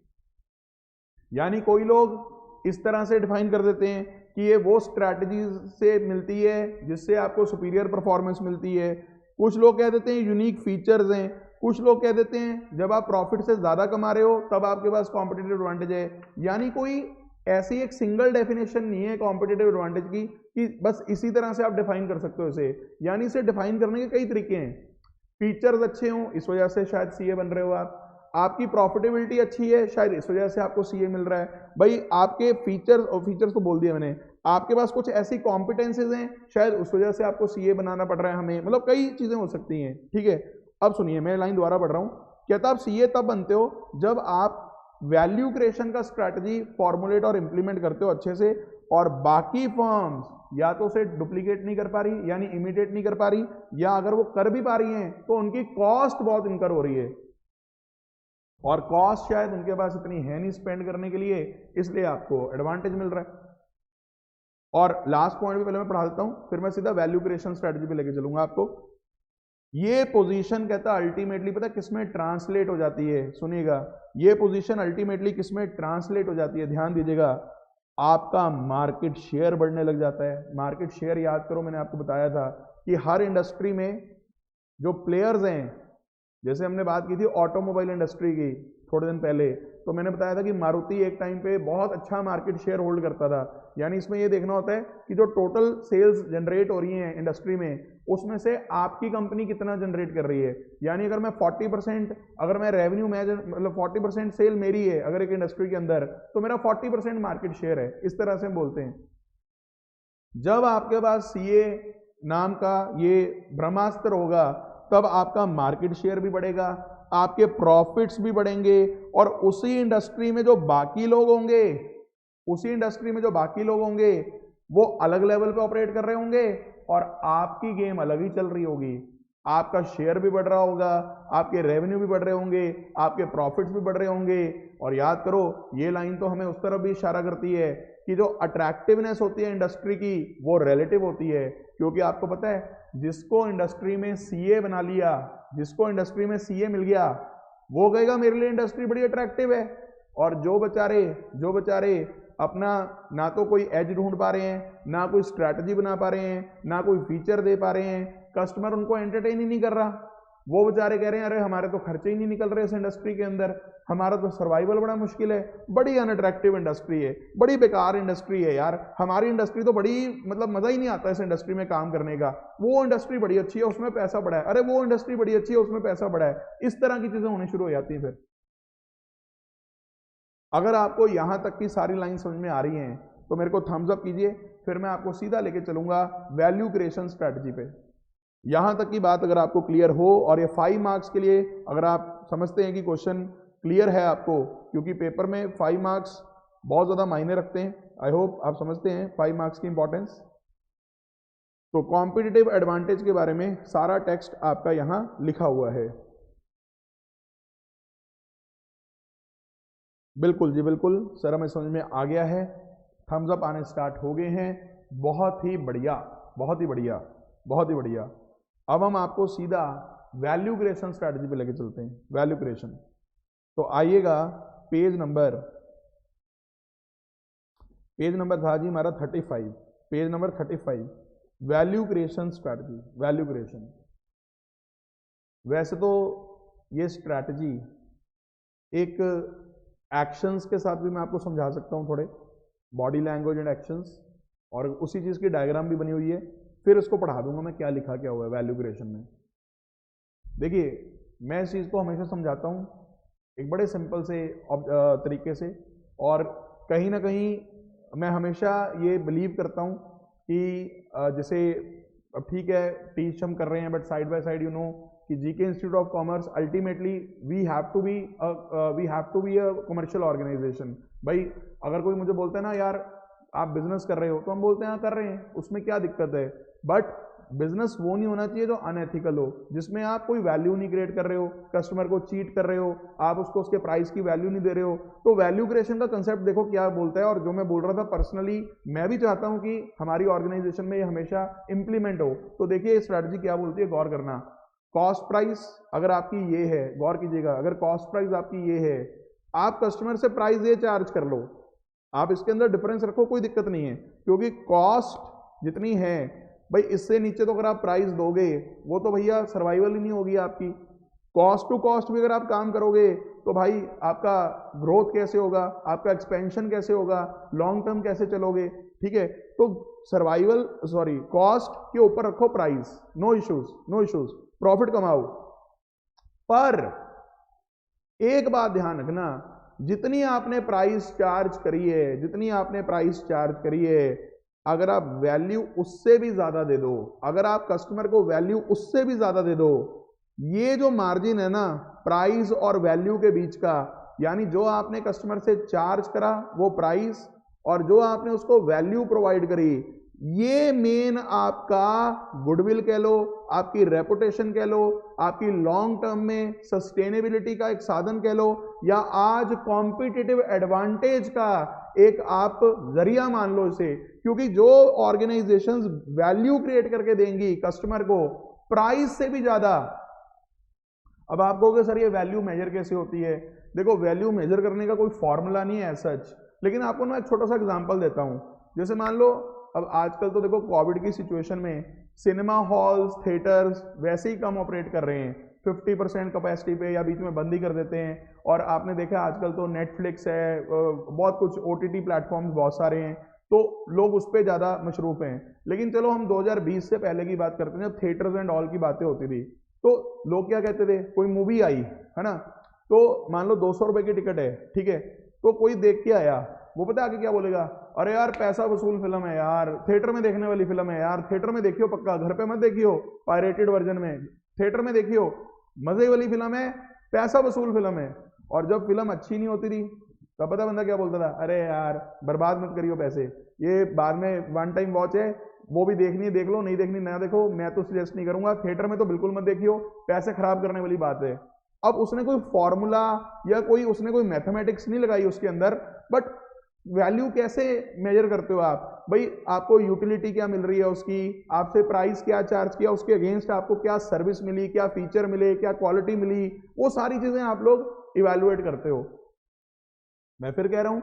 यानी कोई लोग इस तरह से डिफाइन कर देते हैं कि ये वो स्ट्रैटेजी से मिलती है जिससे आपको सुपीरियर परफॉर्मेंस मिलती है। कुछ लोग कह देते हैं यूनिक फीचर्स हैं, कुछ लोग कह देते हैं जब आप प्रॉफिट से ज्यादा कमा रहे हो तब आपके पास कॉम्पिटिटिव एडवांटेज है। यानी कोई ऐसी एक सिंगल डेफिनेशन नहीं है कॉम्पिटिटिव एडवांटेज की कि बस इसी तरह से आप डिफाइन कर सकते हो इसे। यानी इसे डिफाइन करने के कई तरीके हैं। फीचर्स अच्छे हों इस वजह से शायद सीए बन रहे हो आप, आपकी प्रॉफिटेबिलिटी अच्छी है शायद इस वजह से आपको सीए मिल रहा है भाई, आपके फीचर्स तो बोल दिया मैंने, आपके पास कुछ ऐसी कॉम्पिटेंसीज हैं शायद उस वजह से आपको सीए बनाना पड़ रहा है हमें, मतलब कई चीजें हो सकती हैं। ठीक है, अब सुनिए मैं लाइन दोबारा पढ़ रहा हूं। कहता आप सीए तब बनते हो जब आप वैल्यू क्रिएशन का स्ट्रैटेजी फॉर्मुलेट और इंप्लीमेंट करते हो अच्छे से, और बाकी फर्म्स या तो उसे डुप्लीकेट नहीं कर पा रही यानी इमिटेट नहीं कर पा रही, या अगर वो कर भी पा रही हैं तो उनकी कॉस्ट बहुत इनकर हो रही है, और कॉस्ट शायद उनके पास इतनी है नहीं स्पेंड करने के लिए, इसलिए आपको एडवांटेज मिल रहा है। और लास्ट पॉइंट भी पहले मैं पढ़ा देता हूं, फिर मैं सीधा वैल्यू क्रिएशन स्ट्रेटजी पे लेके चलूंगा आपको। ये पोजीशन कहता है अल्टीमेटली पता किसमें ट्रांसलेट हो जाती है, सुनिएगा, ये पोजीशन अल्टीमेटली किसमें ट्रांसलेट हो जाती है, ध्यान दीजिएगा, आपका मार्केट शेयर बढ़ने लग जाता है। मार्केट शेयर याद करो, मैंने आपको बताया था कि हर इंडस्ट्री में जो प्लेयर्स हैं, जैसे हमने बात की थी ऑटोमोबाइल इंडस्ट्री की थोड़े दिन पहले, तो मैंने बताया था कि मारुति एक टाइम पे बहुत अच्छा मार्केट शेयर होल्ड करता था। यानी इसमें ये देखना होता है कि जो टोटल सेल्स जनरेट हो रही हैं इंडस्ट्री में, उसमें से आपकी कंपनी कितना जनरेट कर रही है। यानी अगर मैं 40%, अगर मैं रेवेन्यू मतलब 40% सेल मेरी है अगर एक इंडस्ट्री के अंदर, तो मेरा 40% मार्केट शेयर है, इस तरह से हम बोलते हैं। जब आपके पास सीए नाम का ये ब्रह्मास्त्र होगा, तब आपका मार्केट शेयर भी बढ़ेगा, आपके प्रॉफिट्स भी बढ़ेंगे, और उसी इंडस्ट्री में जो बाकी लोग होंगे, उसी इंडस्ट्री में जो बाकी लोग होंगे वो अलग लेवल पे ऑपरेट कर रहे होंगे, और आपकी गेम अलग ही चल रही होगी। आपका शेयर भी बढ़ रहा होगा, आपके रेवेन्यू भी बढ़ रहे होंगे, आपके प्रॉफिट्स भी बढ़ रहे होंगे। और याद करो, ये लाइन तो हमें उस तरफ भी इशारा करती है कि जो अट्रैक्टिवनेस होती है इंडस्ट्री की, वो रिलेटिव होती है। क्योंकि आपको पता है, जिसको इंडस्ट्री में सीए बना लिया, जिसको इंडस्ट्री में सीए मिल गया, वो कहेगा मेरे लिए इंडस्ट्री बड़ी अट्रैक्टिव है। और जो बेचारे अपना ना तो कोई एज ढूंढ पा रहे हैं, ना कोई स्ट्रैटेजी बना पा रहे हैं, ना कोई फीचर दे पा रहे हैं, कस्टमर उनको एंटरटेन ही नहीं कर रहा, वो बेचारे कह रहे हैं अरे हमारे तो खर्चे ही नहीं निकल रहे इस इंडस्ट्री के अंदर, हमारा तो सर्वाइवल बड़ा मुश्किल है, बड़ी अनअट्रैक्टिव इंडस्ट्री है, बड़ी बेकार इंडस्ट्री है यार, हमारी इंडस्ट्री तो बड़ी, मतलब मजा ही नहीं आता इस इंडस्ट्री में काम करने का, वो इंडस्ट्री बड़ी अच्छी है उसमें पैसा बड़ा है, अरे वो इंडस्ट्री बड़ी अच्छी है उसमें पैसा बड़ा है। इस तरह की चीजें होनी शुरू हो जाती हैं। फिर अगर आपको यहां तक की सारी लाइन समझ में आ रही हैं तो मेरे को थम्स अप कीजिए, फिर मैं आपको सीधा लेके चलूंगा वैल्यू क्रिएशन स्ट्रेटजी पे। यहां तक की बात अगर आपको क्लियर हो, और ये 5 मार्क्स के लिए अगर आप समझते हैं कि क्वेश्चन क्लियर है आपको, क्योंकि पेपर में 5 मार्क्स बहुत ज़्यादा मायने रखते हैं, आई होप आप समझते हैं 5 मार्क्स की इंपॉर्टेंस। तो कॉम्पिटिटिव एडवांटेज के बारे में सारा टेक्स्ट आपका यहां लिखा हुआ है। बिल्कुल जी बिल्कुल सर, हमें समझ में आ गया है, थम्स अप आने स्टार्ट हो गए हैं, बहुत ही बढ़िया, बहुत ही बढ़िया, बहुत ही बढ़िया। अब हम आपको सीधा वैल्यू क्रिएशन स्ट्रैटेजी पे लेके चलते हैं। वैल्यू क्रिएशन, तो आइएगा पेज नंबर था जी हमारा 35, page number 35, value creation strategy. Value creation, वैसे तो ये स्ट्रैटेजी एक एक्शंस के साथ भी मैं आपको समझा सकता हूँ, थोड़े बॉडी लैंग्वेज एंड एक्शंस, और उसी चीज़ की डायग्राम भी बनी हुई है, फिर इसको पढ़ा दूंगा मैं क्या लिखा क्या हुआ है वैल्यू क्रिएशन में। देखिए, मैं इस चीज़ को हमेशा समझाता हूँ एक बड़े सिंपल से तरीके से, और कहीं ना कहीं मैं हमेशा ये बिलीव करता हूँ कि जैसे अब ठीक है टीच हम कर रहे हैं, but side by side you know कि GK institute of commerce ultimately we have to be a commercial organisation. भाई अगर कोई मुझे बोलता है ना यार आप बिजनेस कर रहे हो, तो हम बोलते हैं हाँ कर रहे हैं, उसमें क्या दिक्कत है, बट बिजनेस वो नहीं होना चाहिए जो अनएथिकल हो, जिसमें आप कोई वैल्यू नहीं क्रिएट कर रहे हो, कस्टमर को चीट कर रहे हो, आप उसको उसके प्राइस की वैल्यू नहीं दे रहे हो। तो वैल्यू क्रिएशन का कंसेप्ट देखो क्या बोलता है, और जो मैं बोल रहा था पर्सनली मैं भी चाहता हूं कि हमारी ऑर्गेनाइजेशन में ये हमेशा इंप्लीमेंट हो। तो देखिए स्ट्रैटेजी क्या बोलती है, गौर करना। कॉस्ट प्राइस अगर आपकी ये है, गौर कीजिएगा, अगर कॉस्ट प्राइस आपकी ये है, आप कस्टमर से प्राइस ये चार्ज कर लो, आप इसके अंदर डिफरेंस रखो, कोई दिक्कत नहीं है, क्योंकि कॉस्ट जितनी है भाई इससे नीचे तो अगर आप प्राइस दोगे वो तो भैया सर्वाइवल ही नहीं होगी आपकी। कॉस्ट टू कॉस्ट भी अगर आप काम करोगे तो भाई आपका ग्रोथ कैसे होगा, आपका एक्सपेंशन कैसे होगा, लॉन्ग टर्म कैसे चलोगे, ठीक है। तो सर्वाइवल कॉस्ट के ऊपर रखो प्राइस, नो इश्यूज, प्रॉफिट कमाओ। पर एक बात ध्यान रखना, जितनी आपने प्राइस चार्ज करी है, अगर आप वैल्यू उससे भी ज्यादा दे दो, अगर आप कस्टमर को वैल्यू उससे भी ज्यादा दे दो, ये जो मार्जिन है ना प्राइस और वैल्यू के बीच का, यानी जो आपने कस्टमर से चार्ज करा वो प्राइस, और जो आपने उसको वैल्यू प्रोवाइड करी, ये मेन आपका गुडविल कह लो, आपकी रेपुटेशन कह लो, आपकी लॉन्ग टर्म में सस्टेनेबिलिटी का एक साधन कह लो, या आज कॉम्पिटिटिव एडवांटेज का एक आप जरिया मान लो इसे। क्योंकि जो ऑर्गेनाइजेशंस वैल्यू क्रिएट करके देंगी कस्टमर को प्राइस से भी ज्यादा। अब आप कहोगे सर ये वैल्यू मेजर कैसे होती है? देखो, वैल्यू मेजर करने का कोई फॉर्मूला नहीं है सच, लेकिन आपको मैं एक छोटा सा एग्जांपल देता हूं। जैसे मान लो, अब आजकल तो देखो कोविड की सिचुएशन में सिनेमा हॉल्स, थिएटर्स वैसे ही कम ऑपरेट कर रहे हैं 50% कैपेसिटी पे, या बीच में बंद ही कर देते हैं। और आपने देखा आजकल तो नेटफ्लिक्स है, बहुत कुछ OTT प्लेटफॉर्म्स बहुत सारे हैं, तो लोग उस पर ज़्यादा मशरूफ हैं। लेकिन चलो हम 2020 से पहले की बात करते हैं, जब थिएटर्स एंड ऑल की बातें होती थी, तो लोग क्या कहते थे, कोई मूवी आई है ना, तो मान लो 200 रुपए की टिकट है, ठीक है, तो कोई देख के आया, वो पता आगे क्या बोलेगा, अरे यार पैसा वसूल फिल्म है यार, थिएटर में देखने वाली फिल्म है यार, थिएटर में देखियो पक्का, घर पे मत देखियो पायरेटेड वर्जन में, थिएटर में देखियो, मजे वाली फिल्म है, पैसा वसूल फिल्म है। और जब फिल्म अच्छी नहीं होती थी तब पता बंदा क्या बोलता था, अरे यार बर्बाद मत करियो पैसे, ये बाद में वन टाइम वॉच है, वो भी देखनी है देख लो, नहीं देखनी ना देखो, मैं तो सजेस्ट नहीं करूंगा, थिएटर में तो बिल्कुल मत देखियो, पैसे खराब करने वाली बात है। अब उसने कोई फॉर्मूला या उसने कोई मैथमेटिक्स नहीं लगाई उसके अंदर, बट वैल्यू कैसे मेजर करते हो आप? भाई आपको यूटिलिटी क्या मिल रही है उसकी, आपसे प्राइस क्या चार्ज किया, उसके अगेंस्ट आपको क्या सर्विस मिली, क्या फीचर मिले, क्या क्वालिटी मिली, वो सारी चीजें आप लोग इवैल्यूएट करते हो। मैं फिर कह रहा हूं,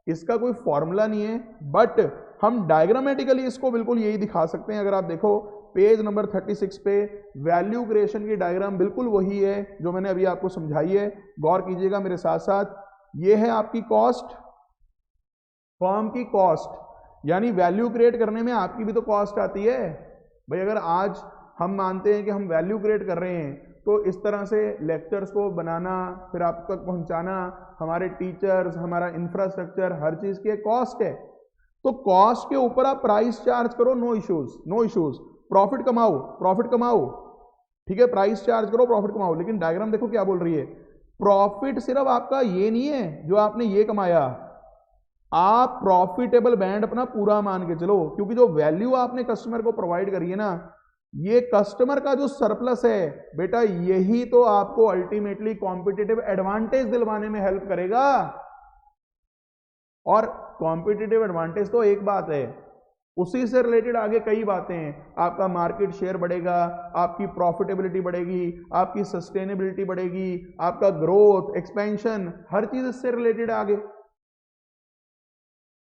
इसका कोई फॉर्मूला नहीं है, बट हम डायग्रामेटिकली इसको बिल्कुल यही दिखा सकते हैं। अगर आप देखो पेज नंबर 36 पे वैल्यू क्रिएशन की डायग्राम बिल्कुल वही है जो मैंने अभी आपको समझाई है, गौर कीजिएगा मेरे साथ साथ। ये है आपकी कॉस्ट, फर्म की कॉस्ट, यानी वैल्यू क्रिएट करने में आपकी भी तो कॉस्ट आती है भाई। अगर आज हम मानते हैं कि हम वैल्यू क्रिएट कर रहे हैं, तो इस तरह से लेक्चर्स को बनाना, फिर आप तक पहुंचाना, हमारे टीचर्स, हमारा इंफ्रास्ट्रक्चर, हर चीज की कॉस्ट है। तो कॉस्ट के ऊपर आप प्राइस चार्ज करो, no issues, no issues, profit कमाओ, प्रॉफिट कमाओ, ठीक है, प्राइस चार्ज करो, प्रॉफिट कमाओ। लेकिन डायग्राम देखो क्या बोल रही है, प्रॉफिट सिर्फ आपका ये नहीं है जो आपने ये कमाया, आप प्रॉफिटेबल बैंड अपना पूरा मान के चलो, क्योंकि जो वैल्यू आपने कस्टमर को प्रोवाइड करी है ना, ये कस्टमर का जो सरप्लस है बेटा, यही तो आपको अल्टीमेटली कॉम्पिटिटिव एडवांटेज दिलवाने में हेल्प करेगा। और कॉम्पिटिटिव एडवांटेज तो एक बात है, उसी से रिलेटेड आगे कई बातें हैं। आपका मार्केट शेयर बढ़ेगा, आपकी प्रॉफिटेबिलिटी बढ़ेगी, आपकी सस्टेनेबिलिटी बढ़ेगी, आपका ग्रोथ, एक्सपेंशन, हर चीज इससे रिलेटेड है आगे।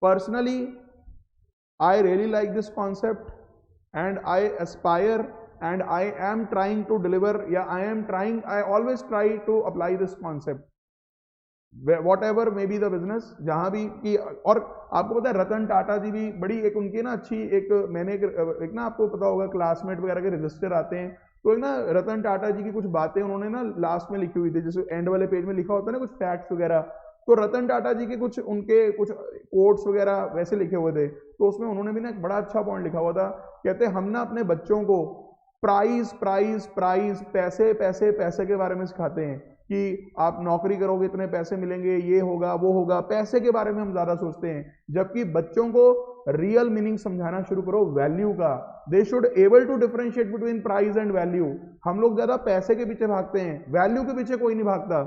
Personally I really like this concept and I aspire and I am trying to deliver, I always try to apply this concept whatever may be the business, जहां भी की। और आपको पता है रतन टाटा जी भी बड़ी एक उनकी ना अच्छी एक, मैंने एक ना, आपको पता होगा क्लासमेट वगैरह के रजिस्टर आते हैं, तो एक ना रतन टाटा जी की कुछ बातें उन्होंने ना लास्ट में लिखी हुई थी, जैसे एंड वाले पेज में लिखा होता है ना कुछ फैक्ट्स वगैरह, तो रतन टाटा जी के कुछ उनके कुछ कोट्स वगैरह वैसे लिखे हुए थे, तो उसमें उन्होंने भी ना एक बड़ा अच्छा पॉइंट लिखा हुआ था। कहते हैं हम ना अपने बच्चों को प्राइस प्राइस प्राइस, पैसे पैसे पैसे के बारे में सिखाते हैं कि आप नौकरी करोगे इतने पैसे मिलेंगे, ये होगा वो होगा, पैसे के बारे में हम ज्यादा सोचते हैं, जबकि बच्चों को रियल मीनिंग समझाना शुरू करो वैल्यू का। They should able to differentiate between price and value. हम लोग ज्यादा पैसे के पीछे भागते हैं, वैल्यू के पीछे कोई नहीं भागता।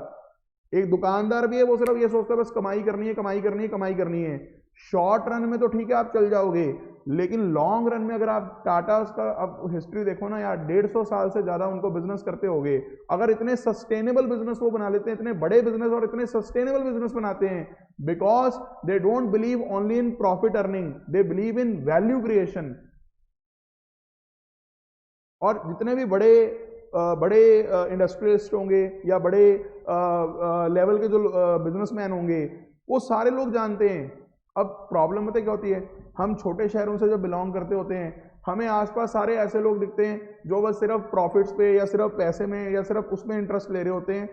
एक दुकानदार भी है, वो सिर्फ ये सोचता है बस कमाई करनी है, कमाई करनी है, कमाई करनी है। शॉर्ट रन में तो ठीक है आप चल जाओगे, लेकिन लॉन्ग रन में अगर आप टाटा का अब हिस्ट्री देखो ना यार, 150 साल से ज्यादा उनको बिजनेस करते होंगे। अगर इतने सस्टेनेबल बिजनेस वो बना लेते हैं, इतने बड़े बिजनेस और इतने सस्टेनेबल बिजनेस बनाते हैं, because they don't believe only in profit earning, they believe in value creation. और जितने भी बड़े इंडस्ट्रियलिस्ट होंगे या बड़े लेवल के जो बिजनेसमैन होंगे, वो सारे लोग जानते हैं। अब प्रॉब्लम पता क्या होती है, हम छोटे शहरों से जब बिलोंग करते होते हैं, हमें आसपास सारे ऐसे लोग दिखते हैं जो बस सिर्फ प्रॉफिट्स पे या सिर्फ पैसे में या सिर्फ उसमें इंटरेस्ट ले रहे होते हैं,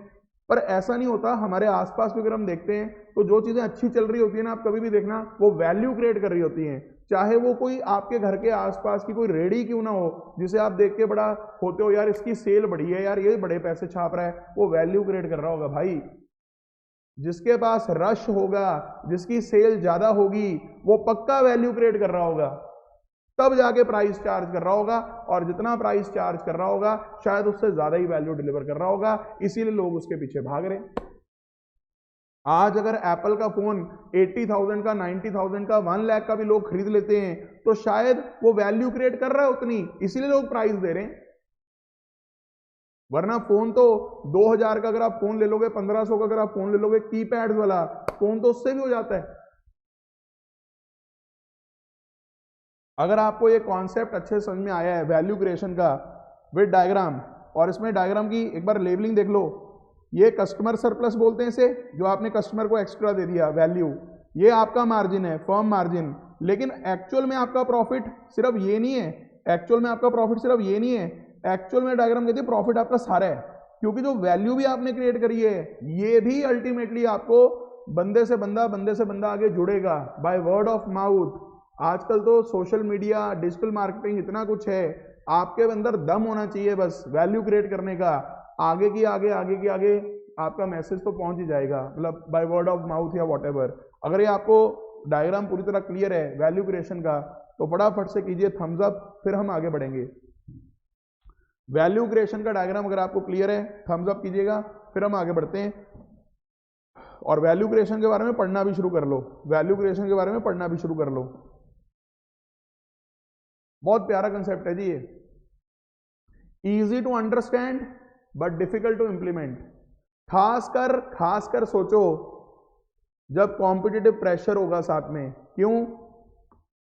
पर ऐसा नहीं होता। हमारे आसपास भी अगर हम देखते हैं तो जो चीज़ें अच्छी चल रही होती है ना, आप कभी भी देखना, वो वैल्यू क्रिएट कर रही होती हैं। चाहे वो कोई आपके घर के आसपास की कोई रेडी क्यों ना हो, जिसे आप देख के बड़ा होते हो यार इसकी सेल बढ़ी है यार, ये बड़े पैसे छाप रहा है, वो वैल्यू क्रिएट कर रहा होगा भाई। जिसके पास रश होगा, जिसकी सेल ज्यादा होगी, वो पक्का वैल्यू क्रिएट कर रहा होगा, तब जाके प्राइस चार्ज कर रहा होगा, और जितना प्राइस चार्ज कर रहा होगा शायद उससे ज्यादा ही वैल्यू डिलीवर कर रहा होगा, इसीलिए लोग उसके पीछे भाग रहे हैं। आज अगर एप्पल का फोन 80,000 का, 90,000 का, 1 लाख का भी लोग खरीद लेते हैं तो शायद वो वैल्यू क्रिएट कर रहा है उतनी, इसीलिए लोग प्राइस दे रहे हैं। वरना फोन तो 2,000 का अगर आप फोन ले लोगे, 1,500 का अगर आप फोन ले लोगे कीपैड वाला फोन, तो उससे भी हो जाता है। अगर आपको ये कॉन्सेप्ट अच्छे समझ में आया है वैल्यू क्रिएशन का विद डायग्राम, और इसमें डायग्राम की एक बार लेबलिंग देख लो, ये कस्टमर सरप्लस बोलते हैं इसे, जो आपने कस्टमर को एक्स्ट्रा दे दिया वैल्यू, ये आपका मार्जिन है, फर्म मार्जिन। लेकिन एक्चुअल में आपका प्रॉफिट सिर्फ ये नहीं है, एक्चुअल में आपका प्रॉफिट सिर्फ ये नहीं है, एक्चुअल में डायग्राम कहती है प्रॉफिट आपका सारा है, क्योंकि जो वैल्यू भी आपने क्रिएट करी है ये भी अल्टीमेटली आपको बंदे से बंदा आगे जुड़ेगा बाय वर्ड ऑफ माउथ। आजकल तो सोशल मीडिया, डिजिटल मार्केटिंग, इतना कुछ है, आपके अंदर दम होना चाहिए बस वैल्यू क्रिएट करने का। आगे की आगे आपका मैसेज तो पहुंच ही जाएगा, मतलब बाय वर्ड ऑफ माउथ या व्हाटएवर। अगर ये आपको डायग्राम पूरी तरह क्लियर है वैल्यू क्रिएशन का, तो फटाफट से कीजिए थम्स अप, फिर हम आगे बढ़ेंगे। वैल्यू क्रिएशन का डायग्राम अगर आपको क्लियर है, थम्स अप कीजिएगा, फिर हम आगे बढ़ते हैं। और वैल्यू क्रिएशन के बारे में पढ़ना भी शुरू कर लो, वैल्यू क्रिएशन के बारे में पढ़ना भी शुरू कर लो। बहुत प्यारा कंसेप्ट है जी ये, easy to understand but difficult to implement. खासकर सोचो जब कॉम्पिटिटिव प्रेशर होगा साथ में। क्यों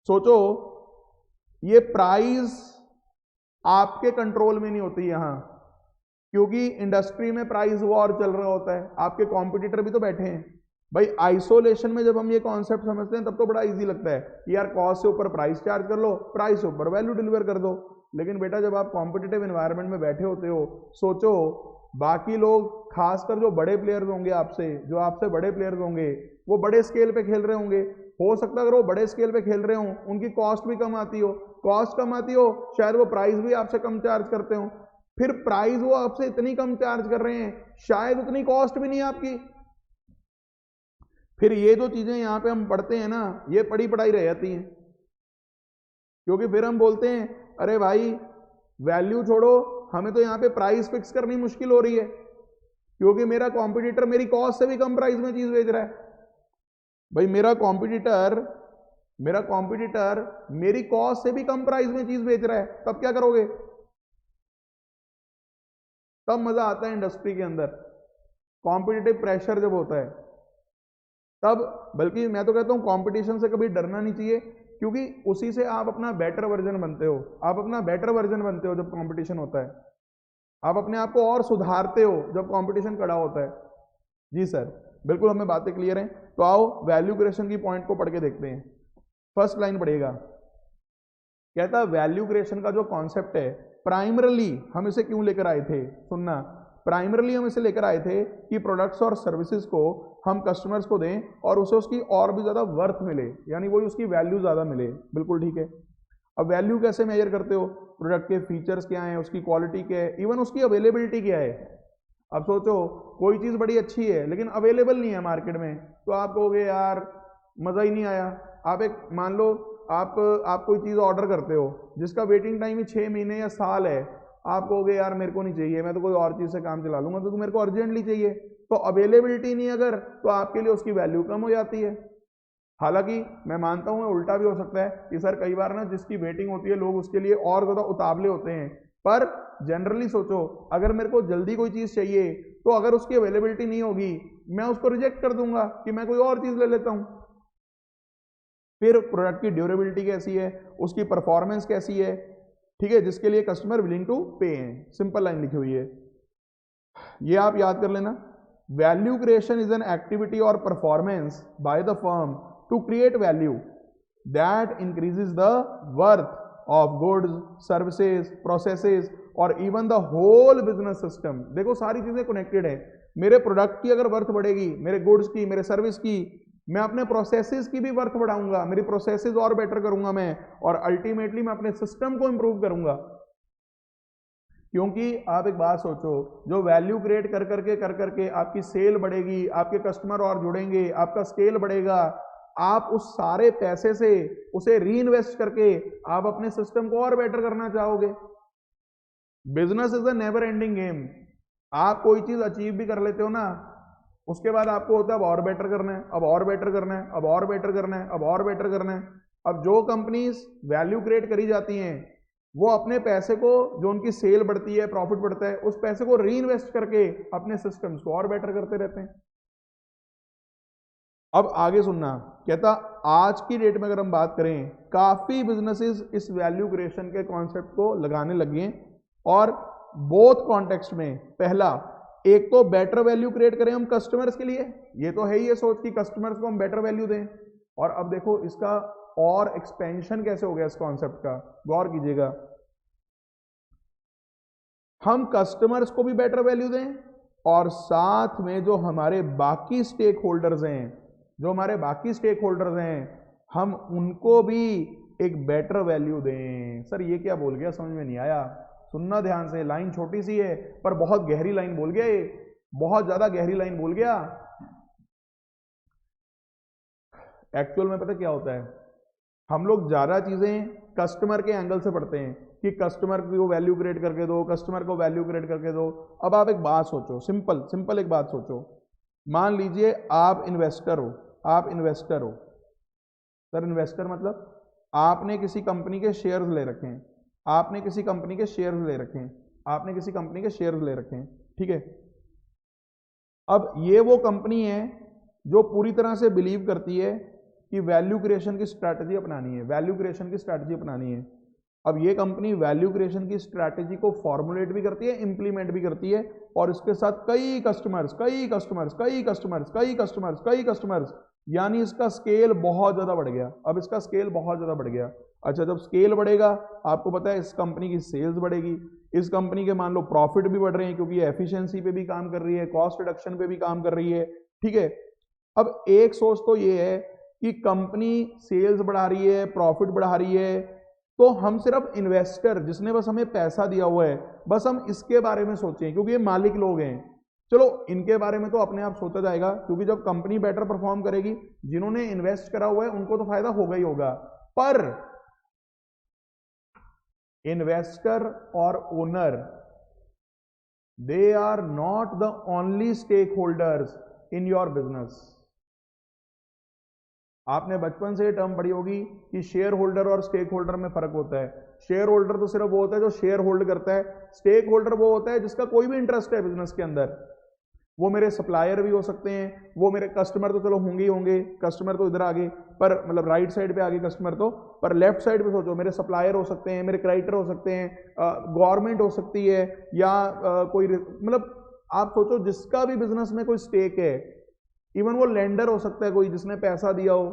सोचो, ये प्राइस आपके कंट्रोल में नहीं होती यहां, क्योंकि इंडस्ट्री में प्राइस वॉर चल रहा होता है, आपके कॉम्पिटिटर भी तो बैठे हैं भाई। आइसोलेशन में जब हम ये कॉन्सेप्ट समझते हैं तब तो बड़ा इजी लगता है कि यार कॉस्ट से ऊपर प्राइस चार्ज कर लो, प्राइस से ऊपर वैल्यू डिलीवर कर दो। लेकिन बेटा जब आप कॉम्पिटिटिव एनवायरनमेंट में बैठे होते हो, सोचो बाकी लोग, खासकर जो बड़े प्लेयर्स होंगे आपसे, जो आपसे बड़े प्लेयर्स होंगे, वो बड़े स्केल पे खेल रहे होंगे। हो सकता है अगर वो बड़े स्केल पे खेल रहे हो, उनकी कॉस्ट भी कम आती हो, कॉस्ट कम आती हो, शायद वो प्राइस भी आपसे कम चार्ज करते हो। फिर प्राइस वो आपसे इतनी कम चार्ज कर रहे हैं, शायद उतनी कॉस्ट भी नहीं है आपकी। फिर ये जो चीजें यहाँ पे हम पढ़ते हैं ना, ये पढ़ी पढ़ाई रह जाती हैं, क्योंकि फिर हम बोलते हैं अरे भाई वैल्यू छोड़ो, हमें तो यहाँ पे प्राइस फिक्स करनी मुश्किल हो रही है, क्योंकि मेरा कॉम्पिटिटर मेरी कॉस्ट से भी कम प्राइस में चीज बेच रहा है। भाई मेरा कॉम्पिटिटर मेरी कॉस्ट से भी कम प्राइस में चीज बेच रहा है, तब क्या करोगे? तब मजा आता है इंडस्ट्री के अंदर, कॉम्पिटिटिव प्रेशर जब होता है तब। बल्कि मैं तो कहता हूं कंपटीशन से कभी डरना नहीं चाहिए, क्योंकि उसी से आप अपना बेटर वर्जन बनते हो, आप अपना बेटर वर्जन बनते हो जब कंपटीशन होता है, आप अपने आप को और सुधारते हो जब कंपटीशन खड़ा होता है। जी सर, बिल्कुल हमें बातें क्लियर हैं। तो आओ वैल्यू क्रिएशन की पॉइंट को पढ़ के देखते हैं। फर्स्ट लाइन पढ़िएगा, कहता है वैल्यू क्रिएशन का जो कॉन्सेप्ट है, प्राइमरली हम इसे क्यों लेकर आए थे, सुनना, प्राइमरली हम इसे लेकर आए थे कि प्रोडक्ट्स और सर्विसेज को हम कस्टमर्स को दें और उसे उसकी और भी ज़्यादा वर्थ मिले, यानी वही उसकी वैल्यू ज़्यादा मिले। बिल्कुल ठीक है। अब वैल्यू कैसे मेजर करते हो? प्रोडक्ट के फीचर्स क्या हैं, उसकी क्वालिटी क्या है, इवन उसकी अवेलेबिलिटी क्या है। अब सोचो कोई चीज़ बड़ी अच्छी है लेकिन अवेलेबल नहीं है मार्केट में, तो आप कहोगे यार मज़ा ही नहीं आया। आप एक मान लो आप कोई चीज़ ऑर्डर करते हो जिसका वेटिंग टाइम ही 6 महीने या साल है, आप कहोगे यार मेरे को नहीं चाहिए, मैं तो कोई और चीज़ से काम चला लूंगा, क्योंकि मेरे को अर्जेंटली चाहिए। तो अवेलेबिलिटी नहीं अगर, तो आपके लिए उसकी वैल्यू कम हो जाती है। हालांकि मैं मानता हूँ उल्टा भी हो सकता है कि सर कई बार ना जिसकी वेटिंग होती है लोग उसके लिए और ज़्यादा उतावले होते हैं, पर जनरली सोचो अगर मेरे को जल्दी कोई चीज़ चाहिए तो अगर उसकी अवेलेबिलिटी नहीं होगी मैं उसको रिजेक्ट कर दूंगा कि मैं कोई और चीज़ ले लेता हूँ। फिर प्रोडक्ट की ड्यूरेबिलिटी कैसी है, उसकी परफॉर्मेंस कैसी है, ठीक है, जिसके लिए कस्टमर विलिंग टू पे है। सिंपल लाइन लिखी हुई है, ये आप याद कर लेना। Value creation is an activity और performance by the firm to create value that increases the worth of goods, services, processes और even the whole business system. देखो सारी चीजें कनेक्टेड है। मेरे प्रोडक्ट की अगर वर्थ बढ़ेगी, मेरे गुड्स की, मेरे सर्विस की, मैं अपने प्रोसेसेस की भी वर्थ बढ़ाऊंगा, मेरी प्रोसेसेस और बेटर करूंगा मैं, और अल्टीमेटली मैं अपने सिस्टम को इंप्रूव करूंगा। क्योंकि आप एक बात सोचो, जो वैल्यू क्रिएट कर करके आपकी सेल बढ़ेगी, आपके कस्टमर और जुड़ेंगे, आपका स्केल बढ़ेगा, आप उस सारे पैसे से उसे री इन्वेस्ट करके आप अपने सिस्टम को और बेटर करना चाहोगे। Business is a never ending game. आप कोई चीज अचीव भी कर लेते हो ना, उसके बाद आपको होता है अब और बेटर करना है, अब और बेटर करना है, अब और बेटर करना है, अब और बेटर करना है। अब जो कंपनीज वैल्यू क्रिएट करी जाती हैं, वो अपने पैसे को, जो उनकी सेल बढ़ती है, प्रॉफिट बढ़ता है, उस पैसे को री इन्वेस्ट करके अपने सिस्टम्स को और बेटर करते रहते हैं। अब आगे सुनना, कहता आज की डेट में अगर हम बात करें, काफी बिजनेसेस इस वैल्यू क्रिएशन के कॉन्सेप्ट को लगाने लगे हैं, और बोथ कॉन्टेक्स्ट में, पहला, एक तो बेटर वैल्यू क्रिएट करें हम कस्टमर्स के लिए, ये तो है ही ये सोच कि कस्टमर्स को हम बेटर वैल्यू दें, और अब देखो इसका और एक्सपेंशन कैसे हो गया इस कॉन्सेप्ट का, गौर कीजिएगा। हम कस्टमर्स को भी बेटर वैल्यू दें, और साथ में जो हमारे बाकी स्टेक होल्डर्स हैं, हम उनको भी एक बेटर वैल्यू दें। सर ये क्या बोल गया, समझ में नहीं आया, सुनना ध्यान से, लाइन छोटी सी है पर बहुत गहरी लाइन बोल गया, ये बहुत ज्यादा गहरी लाइन बोल गया। एक्चुअल में पता क्या होता है, हम लोग ज्यादा चीजें कस्टमर के एंगल से पढ़ते हैं कि कस्टमर को वैल्यू क्रिएट करके दो, कस्टमर को वैल्यू क्रिएट करके दो। अब आप एक बात सोचो, सिंपल एक बात सोचो, मान लीजिए आप इन्वेस्टर हो, सर इन्वेस्टर मतलब आपने किसी कंपनी के शेयर्स ले रखे हैं, ठीक है। अब ये वो कंपनी है जो पूरी तरह से बिलीव करती है कि वैल्यू क्रिएशन की स्ट्रैटेजी अपनानी है, अब ये कंपनी वैल्यू क्रिएशन की स्ट्रैटेजी को फॉर्मुलेट भी करती है, इंप्लीमेंट भी करती है, और इसके साथ कई कस्टमर्स, यानी इसका स्केल बहुत ज्यादा बढ़ गया। अच्छा, जब स्केल बढ़ेगा, आपको पता है इस कंपनी की सेल्स बढ़ेगी, इस कंपनी के मान लो प्रॉफिट भी बढ़ रहे हैं, क्योंकि एफिशिएंसी पे भी काम कर रही है, कॉस्ट रिडक्शन पे भी काम कर रही है, ठीक है। अब एक सोच तो ये है कि कंपनी सेल्स बढ़ा रही है, प्रॉफिट बढ़ा रही है, तो हम सिर्फ इन्वेस्टर, जिसने बस हमें पैसा दिया हुआ है, बस हम इसके बारे में सोचें, क्योंकि ये मालिक लोग हैं, चलो इनके बारे में तो अपने आप सोचा जाएगा, क्योंकि जब कंपनी बेटर परफॉर्म करेगी, जिन्होंने इन्वेस्ट करा हुआ है उनको तो फायदा होगा ही होगा। पर इन्वेस्टर और owner, they are not the only stakeholders in your business. आपने बचपन से ये टर्म पढ़ी होगी कि शेयर होल्डर और स्टेक होल्डर में फर्क होता है। शेयर होल्डर तो सिर्फ वो होता है जो शेयर होल्ड करता है, स्टेक होल्डर वो होता है जिसका कोई भी इंटरेस्ट है बिजनेस के अंदर। वो मेरे सप्लायर भी हो सकते हैं, वो मेरे कस्टमर तो चलो होंगे ही होंगे, कस्टमर तो इधर आगे, पर मतलब राइट साइड पे आगे कस्टमर तो, पर लेफ्ट साइड पे सोचो मेरे सप्लायर हो सकते हैं, मेरे क्रेडिटर हो सकते हैं, गवर्नमेंट हो सकती है, या कोई मतलब आप सोचो जिसका भी बिजनेस में कोई स्टेक है, इवन वो लेंडर हो सकता है कोई जिसने पैसा दिया हो।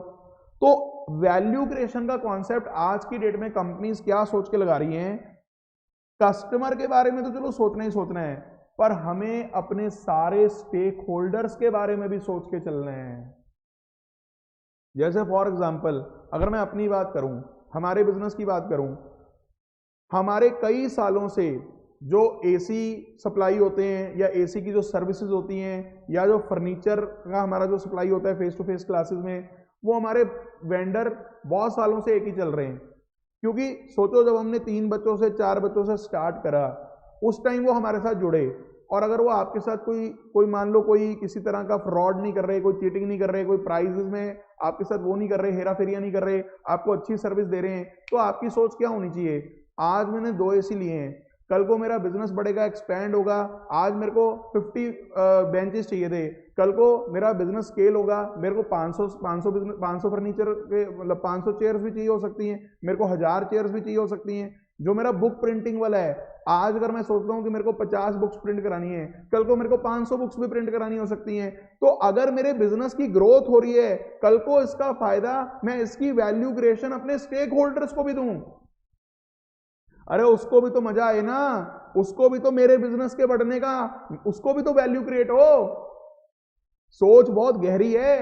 तो वैल्यू क्रिएशन का कॉन्सेप्ट आज की डेट में कंपनीज क्या सोच के लगा रही हैं, कस्टमर के बारे में तो चलो सोचना ही सोचना है, पर हमें अपने सारे स्टेक होल्डर्स के बारे में भी सोच के चलना है। जैसे फॉर एग्जांपल अगर मैं अपनी बात करूं, हमारे बिजनेस की बात करूं, हमारे कई सालों से जो एसी सप्लाई होते हैं, या एसी की जो सर्विसेज होती हैं, या जो फर्नीचर का हमारा जो सप्लाई होता है फेस टू फेस क्लासेस में, वो हमारे वेंडर बहुत सालों से एक ही चल रहे हैं। क्योंकि सोचो जब हमने 3 बच्चों से 4 बच्चों से स्टार्ट करा, उस टाइम वो हमारे साथ जुड़े, और अगर वो आपके साथ कोई मान लो कोई किसी तरह का फ्रॉड नहीं कर रहे, कोई चीटिंग नहीं कर रहे, कोई प्राइजेस में आपके साथ वो नहीं कर रहे, हेरा फेरिया नहीं कर रहे, आपको अच्छी सर्विस दे रहे हैं, तो आपकी सोच क्या होनी चाहिए, आज मैंने 2 एसी लिए हैं, कल को मेरा बिजनेस बढ़ेगा, एक्सपैंड होगा, आज मेरे को 50 बेंचेस चाहिए थे, कल को मेरा बिजनेस स्केल होगा, मेरे को 500 फर्नीचर के मतलब 500 चेयर्स भी चाहिए हो सकती हैं, मेरे को 1000 चेयर्स भी चाहिए हो सकती हैं। जो मेरा बुक प्रिंटिंग वाला है, आज अगर मैं सोचता हूँ कि मेरे को 50 बुक्स प्रिंट करानी है, कल को मेरे को 500 बुक्स भी प्रिंट करानी हो सकती हैं। तो अगर मेरे बिजनेस की ग्रोथ हो रही है, कल को इसका फायदा मैं इसकी वैल्यू क्रिएशन अपने स्टेक होल्डर्स को भी दूं, अरे उसको भी तो मजा आए ना, उसको भी तो मेरे बिजनेस के बढ़ने का, उसको भी तो वैल्यू क्रिएट हो। सोच बहुत गहरी है।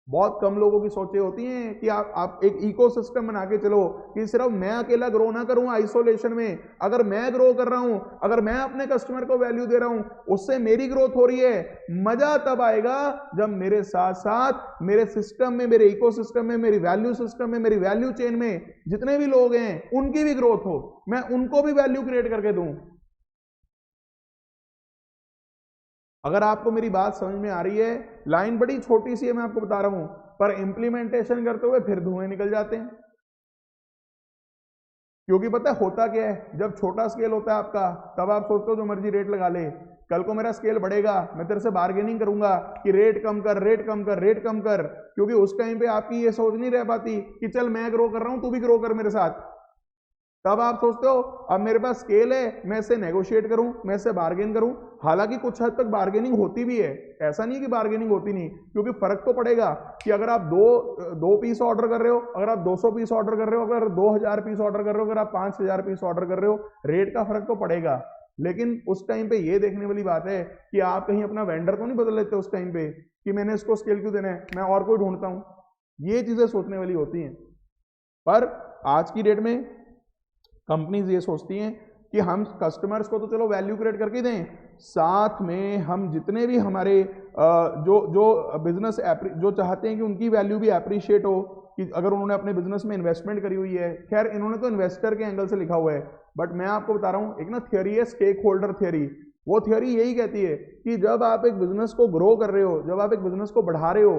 बहुत कम लोगों की सोचें होती हैं कि आप एक इकोसिस्टम बना के चलो कि सिर्फ मैं अकेला ग्रो ना करूं आइसोलेशन में। अगर मैं ग्रो कर रहा हूं, अगर मैं अपने कस्टमर को वैल्यू दे रहा हूं, उससे मेरी ग्रोथ हो रही है। मजा तब आएगा जब मेरे साथ साथ मेरे सिस्टम में, मेरे इकोसिस्टम में, मेरी वैल्यू सिस्टम में, मेरी वैल्यू चेन में जितने भी लोग हैं उनकी भी ग्रोथ हो, मैं उनको भी वैल्यू क्रिएट करके दूं। अगर आपको मेरी बात समझ में आ रही है, लाइन बड़ी छोटी सी है मैं आपको बता रहा हूं, पर इंप्लीमेंटेशन करते हुए फिर धुएं निकल जाते हैं। क्योंकि पता है होता क्या है, जब छोटा स्केल होता है आपका, तब आप सोचते हो जो मर्जी रेट लगा ले। कल को मेरा स्केल बढ़ेगा, मैं तेरे से बार्गेनिंग करूंगा कि रेट कम कर, रेट कम कर, रेट कम कर। क्योंकि उस टाइम पे आपकी ये सोच नहीं रह पाती कि चल मैं ग्रो कर रहा हूं, तू भी ग्रो कर मेरे साथ। तब आप सोचते हो अब मेरे पास स्केल है, मैं इससे नेगोशिएट करूं, मैं इससे बार्गेन करूं। हालांकि कुछ हद तक बार्गेनिंग होती भी है, ऐसा नहीं कि बार्गेनिंग होती नहीं, क्योंकि फर्क तो पड़ेगा कि अगर आप दो पीस ऑर्डर कर रहे हो, अगर आप 200 पीस ऑर्डर कर रहे हो, अगर 2000 पीस ऑर्डर कर रहे हो, अगर आप 5000 पीस ऑर्डर कर रहे हो, रेट का फर्क तो पड़ेगा। लेकिन उस टाइम पे ये देखने वाली बात है कि आप कहीं अपना वेंडर को नहीं बदल लेते उस टाइम पे कि मैंने इसको स्केल क्यों देना है, मैं और कोई ढूंढता हूं। ये चीजें सोचने वाली होती हैं। पर आज की डेट में कंपनीज ये सोचती हैं कि हम कस्टमर्स को तो चलो वैल्यू क्रिएट करके दें, साथ में हम जितने भी हमारे जो जो बिजनेस जो चाहते हैं कि उनकी वैल्यू भी अप्रिशिएट हो, कि अगर उन्होंने अपने बिजनेस में इन्वेस्टमेंट करी हुई है। खैर इन्होंने तो इन्वेस्टर के एंगल से लिखा हुआ है, बट मैं आपको बता रहा हूं, एक ना थियोरी है स्टेक होल्डर थियोरी। वो थियोरी यही कहती है कि जब आप एक बिजनेस को ग्रो कर रहे हो, जब आप एक बिजनेस को बढ़ा रहे हो,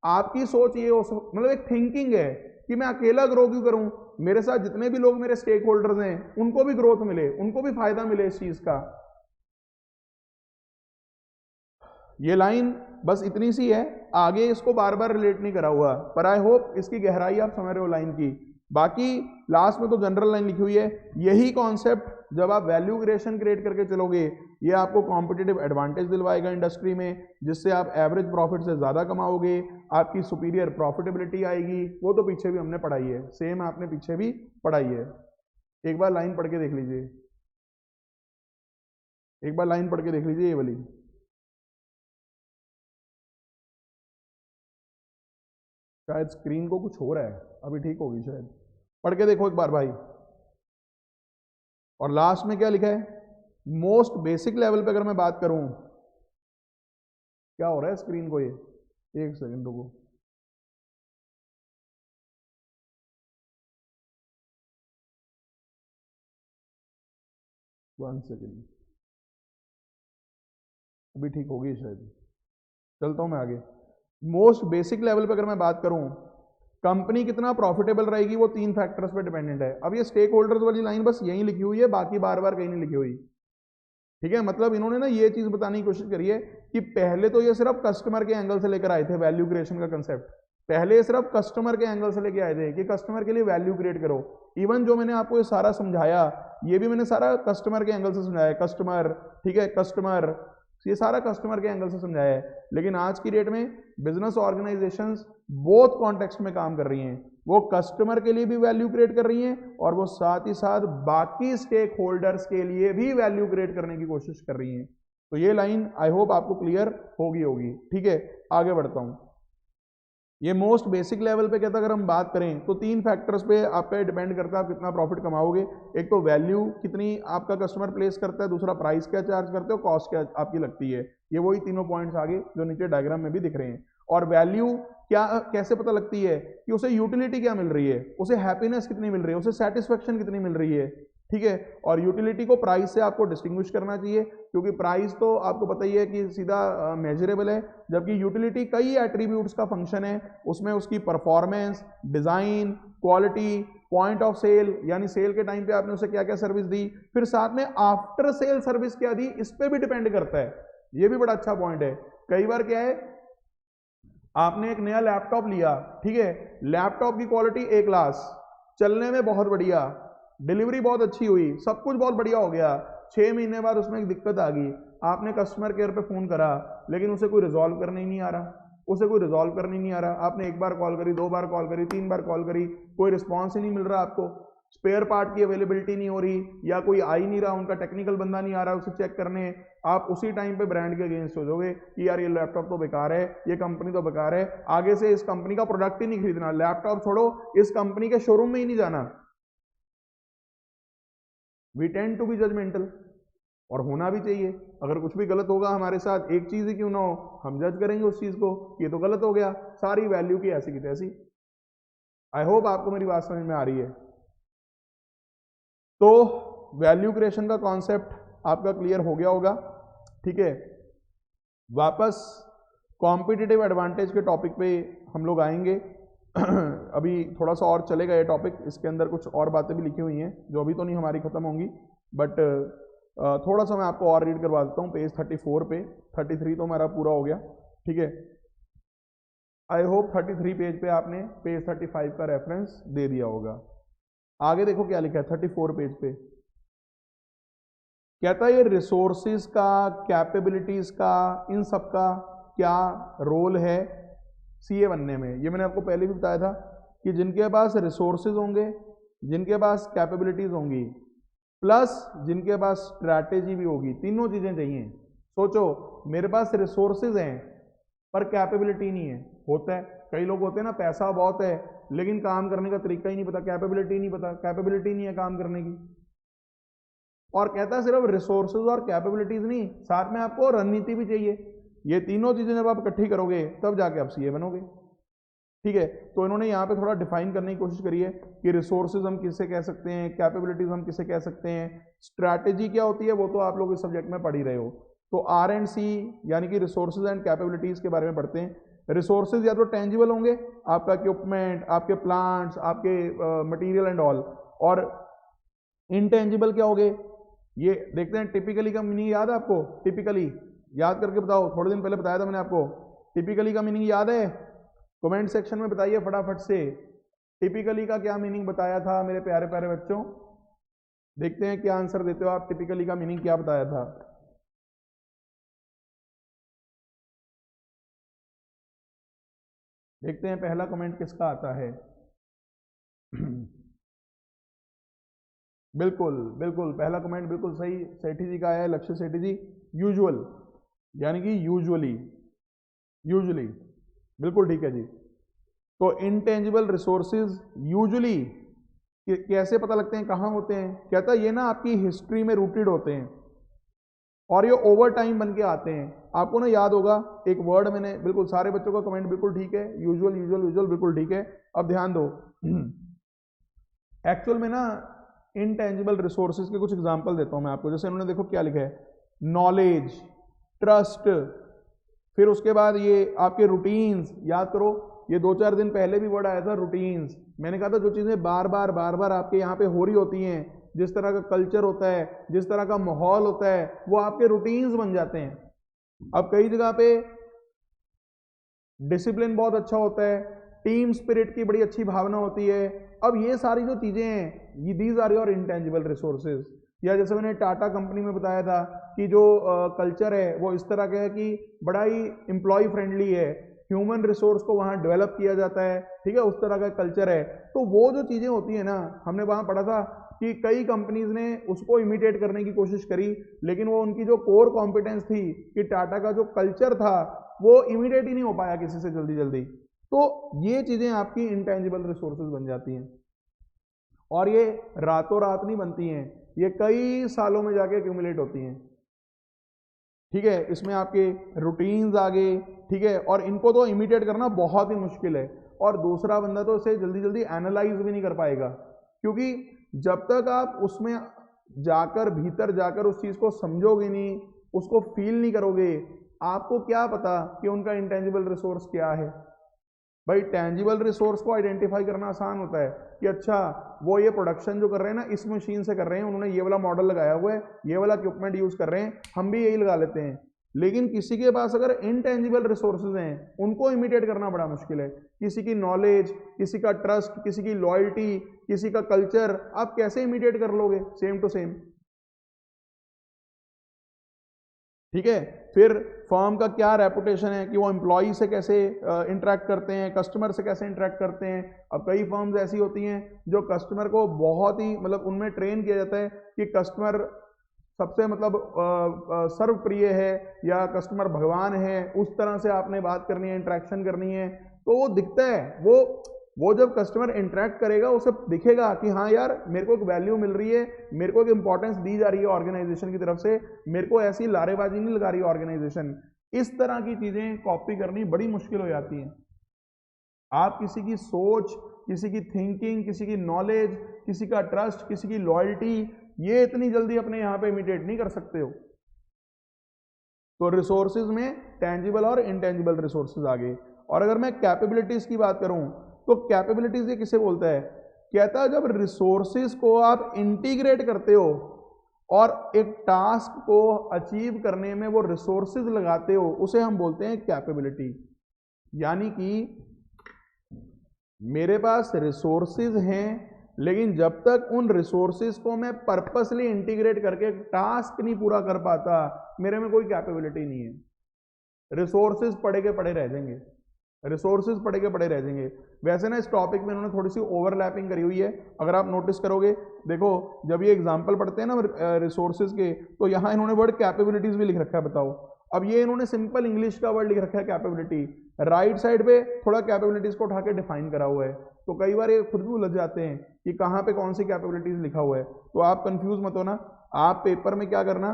आपकी सोच ये हो, मतलब एक थिंकिंग है कि मैं अकेला ग्रो क्यों करूं, मेरे साथ जितने भी लोग मेरे स्टेक होल्डर्स हैं उनको भी ग्रोथ मिले, उनको भी फायदा मिले इस चीज का। ये लाइन बस इतनी सी है, आगे इसको बार बार रिलेट नहीं करा हुआ, पर आई होप इसकी गहराई आप समझ रहे हो लाइन की। बाकी लास्ट में तो जनरल लाइन लिखी हुई है। यही कॉन्सेप्ट जब आप वैल्यू क्रिएशन क्रिएट करके चलोगे, ये आपको कॉम्पिटिटिव एडवांटेज दिलवाएगा इंडस्ट्री में, जिससे आप एवरेज प्रॉफिट से ज़्यादा कमाओगे, आपकी सुपीरियर प्रॉफिटेबिलिटी आएगी। वो तो पीछे भी हमने पढ़ाई है, सेम आपने पीछे भी पढ़ाई है। एक बार लाइन पढ़ के देख लीजिए, एक बार लाइन पढ़ के देख लीजिए ये वाली। शायद स्क्रीन को कुछ हो रहा है, अभी ठीक होगी शायद। पढ़ के देखो एक बार भाई। और लास्ट में क्या लिखा है, मोस्ट बेसिक लेवल पे अगर मैं बात करूं, क्या हो रहा है स्क्रीन को, ये एक सेकंड रुको। वन सेकंड, अभी ठीक होगी शायद। चलता हूं मैं आगे। मोस्ट बेसिक लेवल पे अगर मैं बात करूं, कंपनी कितना प्रॉफिटेबल रहेगी वो 3 फैक्टर्स पे डिपेंडेंट है। अब ये स्टेक होल्डर्स वाली लाइन बस यहीं लिखी हुई है, बाकी बार बार कहीं नहीं लिखी हुई। ठीक है, मतलब इन्होंने ना ये चीज बताने की कोशिश करी है कि पहले तो ये सिर्फ कस्टमर के एंगल से लेकर आए थे वैल्यू क्रिएशन का कंसेप्ट। पहले सिर्फ कस्टमर के एंगल से लेके आए थे कि कस्टमर के लिए वैल्यू क्रिएट करो। इवन जो मैंने आपको ये सारा समझाया, ये भी मैंने सारा कस्टमर के एंगल से समझाया। कस्टमर, ठीक है, कस्टमर, ये सारा कस्टमर के एंगल से समझाया है। लेकिन आज की डेट में बिजनेस ऑर्गेनाइजेशंस बोथ कॉन्टेक्स्ट में काम कर रही हैं। वो कस्टमर के लिए भी वैल्यू क्रिएट कर रही हैं और वो साथ ही साथ बाकी स्टेक होल्डर्स के लिए भी वैल्यू क्रिएट करने की कोशिश कर रही हैं। तो ये लाइन आई होप आपको क्लियर होगी। ठीक है, आगे बढ़ता हूं। ये मोस्ट बेसिक लेवल पे कहता, अगर हम बात करें तो 3 फैक्टर्स पे आप पे डिपेंड करता है आप कितना प्रॉफिट कमाओगे। एक तो वैल्यू कितनी आपका कस्टमर प्लेस करता है, दूसरा प्राइस क्या चार्ज करते हो, कॉस्ट क्या आपकी लगती है। ये वही तीनों पॉइंट्स आगे जो नीचे डायग्राम में भी दिख रहे हैं। और वैल्यू क्या कैसे पता लगती है कि उसे यूटिलिटी क्या मिल रही है, उसे हैप्पीनेस कितनी मिल रही है, उसे सेटिस्फेक्शन कितनी मिल रही है। ठीक है, और यूटिलिटी को प्राइस से आपको डिस्टिंग्विश करना चाहिए, क्योंकि प्राइस तो आपको पता ही है कि सीधा मेजरेबल है, जबकि यूटिलिटी कई एट्रीब्यूट्स का फंक्शन है। उसमें उसकी performance, design, quality, point of sale, यानी सेल के टाइम पे आपने उसे क्या क्या सर्विस दी, फिर साथ में आफ्टर सेल सर्विस क्या दी, इस पे भी डिपेंड करता है। ये भी बड़ा अच्छा पॉइंट है। कई बार क्या है, आपने एक नया लैपटॉप लिया, ठीक है, लैपटॉप की क्वालिटी ए क्लास, चलने में बहुत बढ़िया, डिलीवरी बहुत अच्छी हुई, सब कुछ बहुत बढ़िया हो गया। 6 महीने बाद उसमें एक दिक्कत आ गई, आपने कस्टमर केयर पे फोन करा, लेकिन उसे कोई रिजॉल्व करने ही नहीं आ रहा, उसे कोई रिजॉल्व करने नहीं आ रहा। आपने 1 बार कॉल करी, 2 बार कॉल करी, 3 बार कॉल करी, कोई रिस्पॉन्स ही नहीं मिल रहा आपको। स्पेयर पार्ट की अवेलेबिलिटी नहीं हो रही या कोई आ ही नहीं रहा, उनका टेक्निकल बंदा नहीं आ रहा उसे चेक करने, आप उसी टाइम पे ब्रांड के अगेंस्ट हो जाओगे कि यार ये लैपटॉप तो बेकार है, ये कंपनी तो बेकार है, आगे से इस कंपनी का प्रोडक्ट ही नहीं खरीदना, लैपटॉप छोड़ो इस कंपनी के शोरूम में ही नहीं जाना। We tend to be judgemental, और होना भी चाहिए। अगर कुछ भी गलत होगा हमारे साथ, एक चीज ही क्यों ना हो, हम जज करेंगे उस चीज को, ये तो गलत हो गया, सारी वैल्यू की ऐसी की तैसी। आई होप आपको मेरी बात समझ में आ रही है। तो वैल्यू क्रिएशन का कॉन्सेप्ट आपका क्लियर हो गया होगा, ठीक है। वापस कॉम्पिटिटिव एडवांटेज के टॉपिक पे हम लोग आएंगे। अभी थोड़ा सा और चलेगा ये टॉपिक, इसके अंदर कुछ और बातें भी लिखी हुई हैं जो अभी तो नहीं हमारी खत्म होंगी, बट थोड़ा सा मैं आपको और रीड करवा देता हूँ। पेज 34 पे, 33 तो मेरा पूरा हो गया, ठीक है। आई होप 33 पेज पे आपने पेज 35 का रेफरेंस दे दिया होगा। आगे देखो क्या लिखा है 34 पेज पे, कहता है ये रिसोर्सिस का, कैपेबिलिटीज का, इन सब का क्या रोल है सीए बनने में। ये मैंने आपको पहले भी बताया था कि जिनके पास रिसोर्सेज होंगे, जिनके पास कैपेबिलिटीज होंगी, प्लस जिनके पास स्ट्रैटेजी भी होगी, तीनों चीजें चाहिए। सोचो मेरे पास रिसोर्सेज हैं पर कैपेबिलिटी नहीं है, होता है कई लोग होते हैं ना, पैसा बहुत है लेकिन काम करने का तरीका ही नहीं पता, कैपेबिलिटी नहीं पता, कैपेबिलिटी नहीं है काम करने की। और कहता है सिर्फ रिसोर्सेज और कैपेबिलिटीज नहीं, साथ में आपको रणनीति भी चाहिए। ये तीनों चीजें जब आप इकट्ठी करोगे तब जाके आप सीए बनोगे, ठीक है। तो इन्होंने यहाँ पे थोड़ा डिफाइन करने की कोशिश करी है कि रिसोर्सेज हम किससे कह सकते हैं, कैपेबिलिटीज हम किससे कह सकते हैं, स्ट्रैटेजी क्या होती है वो तो आप लोग इस सब्जेक्ट में पढ़ ही रहे हो। तो R&C यानी कि रिसोर्सेज एंड कैपेबिलिटीज के बारे में पढ़ते हैं। रिसोर्सेज या तो टेंजिबल होंगे, आपका इक्विपमेंट, आपके प्लांट्स, आपके मटीरियल एंड ऑल, और इनटेंजिबल क्या हो गए ये देखते हैं। टिपिकली का मीनिंग याद है आपको? टिपिकली याद करके बताओ, थोड़े दिन पहले बताया था मैंने आपको, टिपिकली का मीनिंग याद है? कमेंट सेक्शन में बताइए फटाफट से, टिपिकली का क्या मीनिंग बताया था मेरे प्यारे प्यारे बच्चों। देखते हैं क्या आंसर देते हो आप, टिपिकली का मीनिंग क्या बताया था। देखते हैं पहला कमेंट किसका आता है। बिल्कुल बिल्कुल, पहला कमेंट बिल्कुल सही सेठी जी का आया है, लक्ष्य सेठी जी। यूजुअल यानी कि यूजुअली, यूजुअली बिल्कुल ठीक है जी। तो इनटेंजिबल रिसोर्सेज यूजुअली कैसे पता लगते हैं, कहाँ होते हैं? कहता है ये ना आपकी हिस्ट्री में रूटेड होते हैं और ये ओवर टाइम बन के आते हैं। आपको ना याद होगा एक वर्ड, मैंने बिल्कुल सारे बच्चों का कमेंट बिल्कुल ठीक है, यूजुअल यूजुअल यूजुअल बिल्कुल ठीक है। अब ध्यान दो, एक्चुअल में ना इनटेंजिबल रिसोर्सेज के कुछ एग्जांपल देता हूं मैं आपको। जैसे इन्होंने देखो क्या लिखा है, नॉलेज, ट्रस्ट, फिर उसके बाद ये आपके रूटीन्स। याद करो ये 2-4 दिन पहले भी वर्ड आया था रूटीन्स। मैंने कहा था जो चीजें बार बार आपके यहाँ पे हो रही होती हैं, जिस तरह का कल्चर होता है, जिस तरह का माहौल होता है, वो आपके रूटीन्स बन जाते हैं। अब कई जगह पे डिसिप्लिन बहुत अच्छा होता है, टीम स्पिरिट की बड़ी अच्छी भावना होती है। अब ये सारी जो चीजें हैं, ये these are your intangible resources. या जैसे मैंने टाटा कंपनी में बताया था कि जो कल्चर है वो इस तरह का है कि बड़ा ही एम्प्लॉय फ्रेंडली है, ह्यूमन रिसोर्स को वहाँ डेवलप किया जाता है, ठीक है, उस तरह का कल्चर है। तो वो जो चीजें होती है ना, हमने वहाँ पढ़ा था कि कई कंपनीज ने उसको इमिटेट करने की कोशिश करी, लेकिन वो उनकी जो कोर कॉम्पिटेंस थी कि टाटा का जो कल्चर था वो इमिटेट ही नहीं हो पाया किसी से जल्दी जल्दी। तो ये चीजें आपकी इंटेंजिबल रिसोर्सेज बन जाती हैं, और ये रातों रात नहीं बनती हैं, ये कई सालों में जाके एक्यूमुलेट होती हैं, ठीक है। इसमें आपके रूटीन्स आ गए, ठीक है, और इनको तो इमिटेट करना बहुत ही मुश्किल है, और दूसरा बंदा तो इसे जल्दी जल्दी एनालाइज भी नहीं कर पाएगा, क्योंकि जब तक आप उसमें जाकर, भीतर जाकर उस चीज को समझोगे नहीं, उसको फील नहीं करोगे, आपको क्या पता कि उनका इंटेंजिबल रिसोर्स क्या है। भाई टेंजिबल रिसोर्स को आइडेंटिफाई करना आसान होता है कि अच्छा वो ये प्रोडक्शन जो कर रहे हैं ना इस मशीन से कर रहे हैं, उन्होंने ये वाला मॉडल लगाया हुआ है, ये वाला इक्विपमेंट यूज कर रहे हैं, हम भी यही लगा लेते हैं। लेकिन किसी के पास अगर इनटेंजिबल रिसोर्सेज हैं, उनको इमिटेट करना बड़ा मुश्किल है। किसी की नॉलेज, किसी का ट्रस्ट, किसी की लॉयल्टी, किसी का कल्चर, आप कैसे इमिटेट कर लोगे सेम टू सेम? ठीक है। फिर फर्म का क्या रेपुटेशन है कि वो एम्प्लॉय से कैसे इंटरेक्ट करते हैं, कस्टमर से कैसे इंटरेक्ट करते हैं। अब कई फर्म्स ऐसी होती हैं जो कस्टमर को बहुत ही मतलब उनमें ट्रेन किया जाता है कि कस्टमर सबसे मतलब सर्वप्रिय है या कस्टमर भगवान है, उस तरह से आपने बात करनी है, इंटरेक्शन करनी है। तो वो दिखता है, वो जब कस्टमर इंटरेक्ट करेगा उसे दिखेगा कि हाँ यार मेरे को एक वैल्यू मिल रही है, मेरे को एक इंपॉर्टेंस दी जा रही है ऑर्गेनाइजेशन की तरफ से, मेरे को ऐसी लारेबाजी नहीं लगा रही ऑर्गेनाइजेशन। इस तरह की चीजें कॉपी करनी बड़ी मुश्किल हो जाती है। आप किसी की सोच, किसी की थिंकिंग, किसी की नॉलेज, किसी का ट्रस्ट, किसी की लॉयल्टी, ये इतनी जल्दी अपने यहां पे इमिटेट नहीं कर सकते हो। तो रिसोर्सेज में टेंजिबल और इनटेंजिबल रिसोर्सेज आ गए। और अगर मैं कैपेबिलिटीज की बात करूं तो कैपेबिलिटीज ये किसे बोलता है? कहता है जब रिसोर्सेज को आप इंटीग्रेट करते हो और एक टास्क को अचीव करने में वो रिसोर्सेज लगाते हो, उसे हम बोलते हैं कैपेबिलिटी। यानी कि मेरे पास रिसोर्सेज हैं, लेकिन जब तक उन रिसोर्सेज को मैं पर्पसली इंटीग्रेट करके टास्क नहीं पूरा कर पाता, मेरे में कोई कैपेबिलिटी नहीं है। रिसोर्सेज पड़े के पड़े रह जाएंगे, रिसोर्सेज पड़े के पड़े रह जाएंगे। वैसे ना इस टॉपिक में उन्होंने थोड़ी सी ओवरलैपिंग करी हुई है, अगर आप नोटिस करोगे। देखो जब ये एग्जांपल पढ़ते हैं ना रिसोर्सेज के, तो यहाँ इन्होंने वर्ड कैपेबिलिटीज भी लिख रखा है। बताओ, अब ये इन्होंने सिंपल इंग्लिश का वर्ड लिख रखा है कैपेबिलिटी, राइट साइड पे थोड़ा कैपेबिलिटीज को उठा के डिफाइन करा हुआ है। तो कई बार ये खुद भी उलझ जाते हैं कि कहाँ पे कौन सी कैपेबिलिटीज लिखा हुआ है। तो आप कंफ्यूज मत होना, आप पेपर में क्या करना,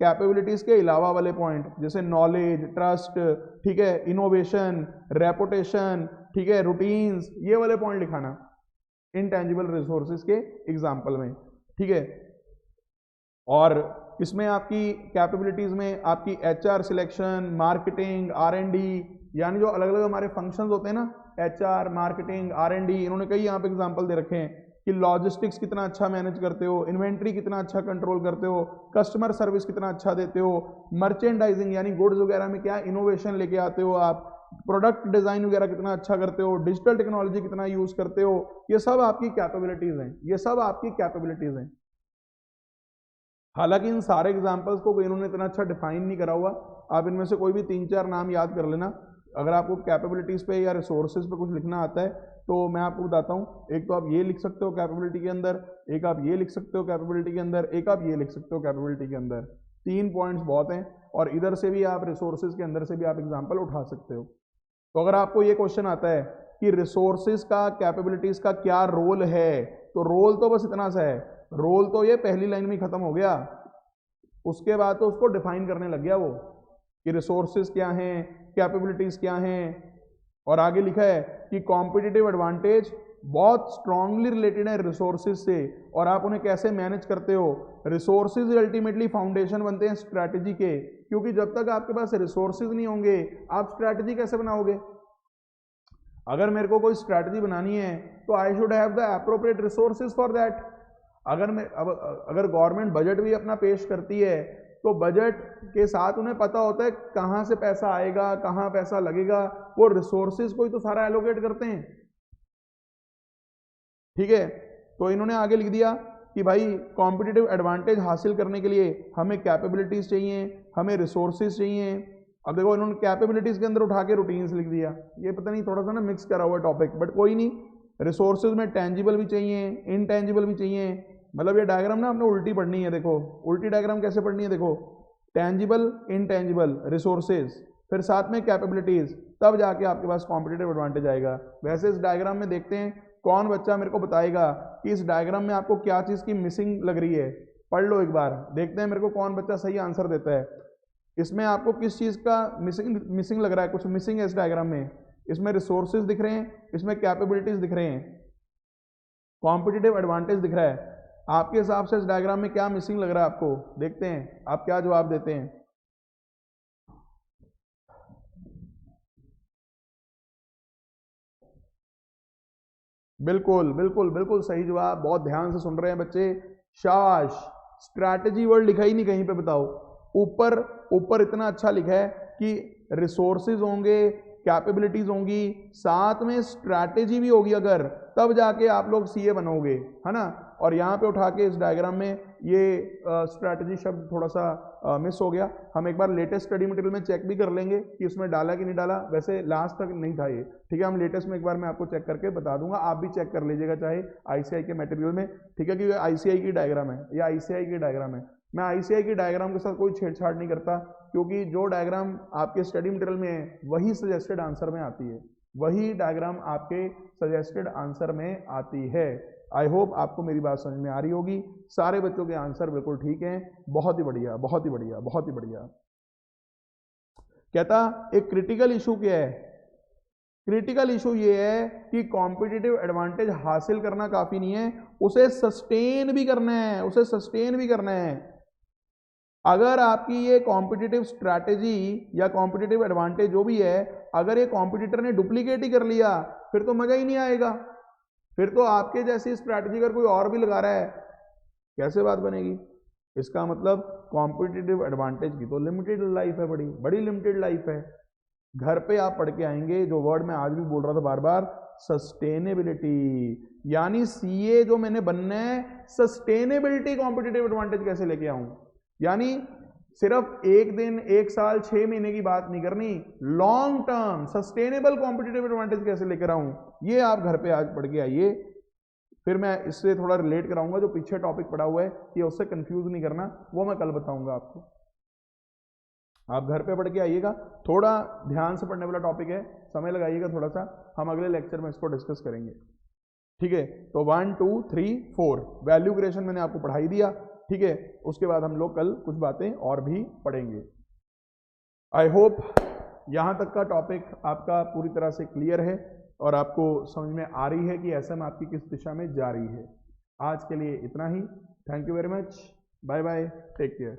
कैपेबिलिटीज के अलावा वाले पॉइंट जैसे नॉलेज, ट्रस्ट, ठीक है, इनोवेशन, रेपुटेशन, ठीक है, रूटीन्स, ये वाले पॉइंट लिखाना इनटेंजिबल रिसोर्सेज के एग्जाम्पल में, ठीक है। और इसमें आपकी कैपेबिलिटीज में आपकी एचआर सिलेक्शन, मार्केटिंग, आर&डी, यानी जो अलग अलग हमारे फंक्शंस होते हैं ना, एचआर, मार्केटिंग, आर&डी, इन्होंने कई यहाँ पे एग्जांपल दे रखे हैं कि लॉजिस्टिक्स कितना अच्छा मैनेज करते हो, इन्वेंट्री कितना अच्छा कंट्रोल करते हो, कस्टमर सर्विस कितना अच्छा देते हो, मर्चेंडाइजिंग यानी गुड्स वगैरह में क्या इनोवेशन लेके आते हो आप, प्रोडक्ट डिजाइन वगैरह कितना अच्छा करते हो, डिजिटल टेक्नोलॉजी कितना यूज करते हो, ये सब आपकी कैपेबिलिटीज हैं, ये सब आपकी कैपेबिलिटीज हैं। हालांकि इन सारे एग्जाम्पल्स को इन्होंने इतना अच्छा डिफाइन नहीं करा हुआ, आप इनमें से कोई भी 3-4 नाम याद कर लेना। अगर आपको कैपेबिलिटीज पे या रिसोर्सेज पे कुछ लिखना आता है तो मैं आपको बताता हूँ, एक तो आप ये लिख सकते हो कैपेबिलिटी के अंदर, एक आप ये लिख सकते हो कैपेबिलिटी के अंदर, एक आप ये लिख सकते हो कैपेबिलिटी के अंदर। 3 पॉइंट्स बहुत हैं, और इधर से भी आप रिसोर्सेज के अंदर से भी आप एग्जाम्पल उठा सकते हो। तो अगर आपको ये क्वेश्चन आता है कि रिसोर्सेज का कैपेबिलिटीज का क्या रोल है, तो रोल तो बस इतना सा है, रोल तो ये पहली लाइन में खत्म हो गया, उसके बाद तो उसको डिफाइन करने लग गया वो कि रिसोर्सेज क्या हैं, कैपेबिलिटीज क्या हैं। और आगे लिखा है कि कॉम्पिटिटिव एडवांटेज बहुत स्ट्रांगली रिलेटेड है रिसोर्सेज से, और आप उन्हें कैसे मैनेज करते हो। रिसोर्सेज अल्टीमेटली फाउंडेशन बनते हैं स्ट्रैटेजी के, क्योंकि जब तक आपके पास रिसोर्सेज नहीं होंगे आप स्ट्रैटेजी कैसे बनाओगे। अगर मेरे को कोई स्ट्रैटेजी बनानी है तो I should have the appropriate resources for that. अगर गवर्नमेंट बजट भी अपना पेश करती है तो बजट के साथ उन्हें पता होता है कहाँ से पैसा आएगा, कहाँ पैसा लगेगा, वो रिसोर्सेज को ही तो सारा एलोकेट करते हैं, ठीक है। तो इन्होंने आगे लिख दिया कि भाई कॉम्पिटिटिव एडवांटेज हासिल करने के लिए हमें कैपेबिलिटीज चाहिए, हमें रिसोर्सेज चाहिए। अब देखो इन्होंने कैपेबिलिटीज के अंदर उठा के रूटीन्स लिख दिया, ये पता नहीं थोड़ा सा ना मिक्स करा हुआ टॉपिक, बट कोई नहीं। रिसोर्सेज में टेंजिबल भी चाहिए, इनटेंजिबल भी चाहिए। मतलब ये डायग्राम ना आपने उल्टी पढ़नी है, देखो उल्टी डायग्राम कैसे पढ़नी है, देखो टेंजिबल, इनटेंजिबल, रिसोर्सेज, फिर साथ में कैपेबिलिटीज, तब जाके आपके पास कॉम्पिटिटिव एडवांटेज आएगा। वैसे इस डायग्राम में देखते हैं कौन बच्चा मेरे को बताएगा कि इस डायग्राम में आपको क्या चीज़ की मिसिंग लग रही है। पढ़ लो एक बार, देखते हैं मेरे को कौन बच्चा सही आंसर देता है। इसमें आपको किस चीज़ का मिसिंग लग रहा है, कुछ मिसिंग है इस डायग्राम में। इसमें रिसोर्सेज दिख रहे हैं, इसमें कैपेबिलिटीज दिख रहे हैं, कॉम्पिटिटिव एडवांटेज दिख रहा है। आपके हिसाब से इस डायग्राम में क्या मिसिंग लग रहा है आपको, देखते हैं आप क्या जवाब देते हैं। बिल्कुल बिल्कुल बिल्कुल सही जवाब, बहुत ध्यान से सुन रहे हैं बच्चे, शाबाश। स्ट्रैटेजी वर्ड लिखा ही नहीं कहीं पे, बताओ। ऊपर ऊपर इतना अच्छा लिखा है कि रिसोर्सेज होंगे, कैपेबिलिटीज होंगी, साथ में स्ट्रैटेजी भी होगी, अगर तब जाके आप लोग सीए बनोगे, है ना। और यहाँ पे उठा के इस डायग्राम में ये स्ट्रैटेजी शब्द थोड़ा सा मिस हो गया। हम एक बार लेटेस्ट स्टडी मटेरियल में चेक भी कर लेंगे कि उसमें डाला कि नहीं डाला, वैसे लास्ट तक नहीं था ये, ठीक है। हम लेटेस्ट में एक बार मैं आपको चेक करके बता दूंगा, आप भी चेक कर लीजिएगा चाहे आईसीआई के मटेरियल में, ठीक है, क्योंकि आईसीआई की डायग्राम है, ये आईसीआई की डायग्राम है। मैं आईसीआई की डायग्राम के साथ कोई छेड़छाड़ नहीं करता, क्योंकि जो डायग्राम आपके स्टडी मटेरियल में है वही सजेस्टेड आंसर में आती है, वही डायग्राम आपके सजेस्टेड आंसर में आती है। आई होप आपको मेरी बात समझ में आ रही होगी। सारे बच्चों के आंसर बिल्कुल ठीक हैं, बहुत ही बढ़िया, बहुत ही बढ़िया, बहुत ही बढ़िया। कहता एक क्रिटिकल इशू क्या है, क्रिटिकल इशू ये है कि कॉम्पिटिटिव एडवांटेज हासिल करना काफी नहीं है, उसे सस्टेन भी करना है, उसे सस्टेन भी करना है। अगर आपकी ये कॉम्पिटिटिव स्ट्रैटेजी या कॉम्पिटिटिव एडवांटेज जो भी है, अगर ये कॉम्पिटिटर ने डुप्लीकेट ही कर लिया, फिर तो मजा ही नहीं आएगा। फिर तो आपके जैसी स्ट्रैटेजी अगर कोई और भी लगा रहा है, कैसे बात बनेगी। इसका मतलब कॉम्पिटिटिव एडवांटेज की तो लिमिटेड लाइफ है, बड़ी बड़ी लिमिटेड लाइफ है। घर पे आप पढ़ के आएंगे जो वर्ड मैं आज भी बोल रहा था बार बार, सस्टेनेबिलिटी, यानी सीए जो मैंने बनना है, सस्टेनेबिलिटी कॉम्पिटिटिव एडवांटेज कैसे लेके आऊं, यानी सिर्फ एक दिन, एक साल, 6 महीने की बात नहीं करनी, long term sustainable competitive advantage कैसे लेकर आऊं, ये आप घर पे आज पढ़ के आइए। फिर मैं इससे थोड़ा रिलेट कराऊंगा, जो पीछे टॉपिक पढ़ा हुआ है कि उससे कंफ्यूज नहीं करना, वो मैं कल बताऊंगा आपको। आप घर पे पढ़ के आइएगा, थोड़ा ध्यान से पढ़ने वाला टॉपिक है, समय लगाइएगा थोड़ा सा, हम अगले लेक्चर में इसको डिस्कस करेंगे, ठीक है। तो 1 2 3 4 वैल्यू क्रिएशन मैंने आपको पढ़ाई दिया, ठीक है। उसके बाद हम लोग कल कुछ बातें और भी पढ़ेंगे। आई होप यहाँ तक का टॉपिक आपका पूरी तरह से क्लियर है और आपको समझ में आ रही है कि एसएम आपकी किस दिशा में जा रही है। आज के लिए इतना ही, thank you very much, bye bye, take care.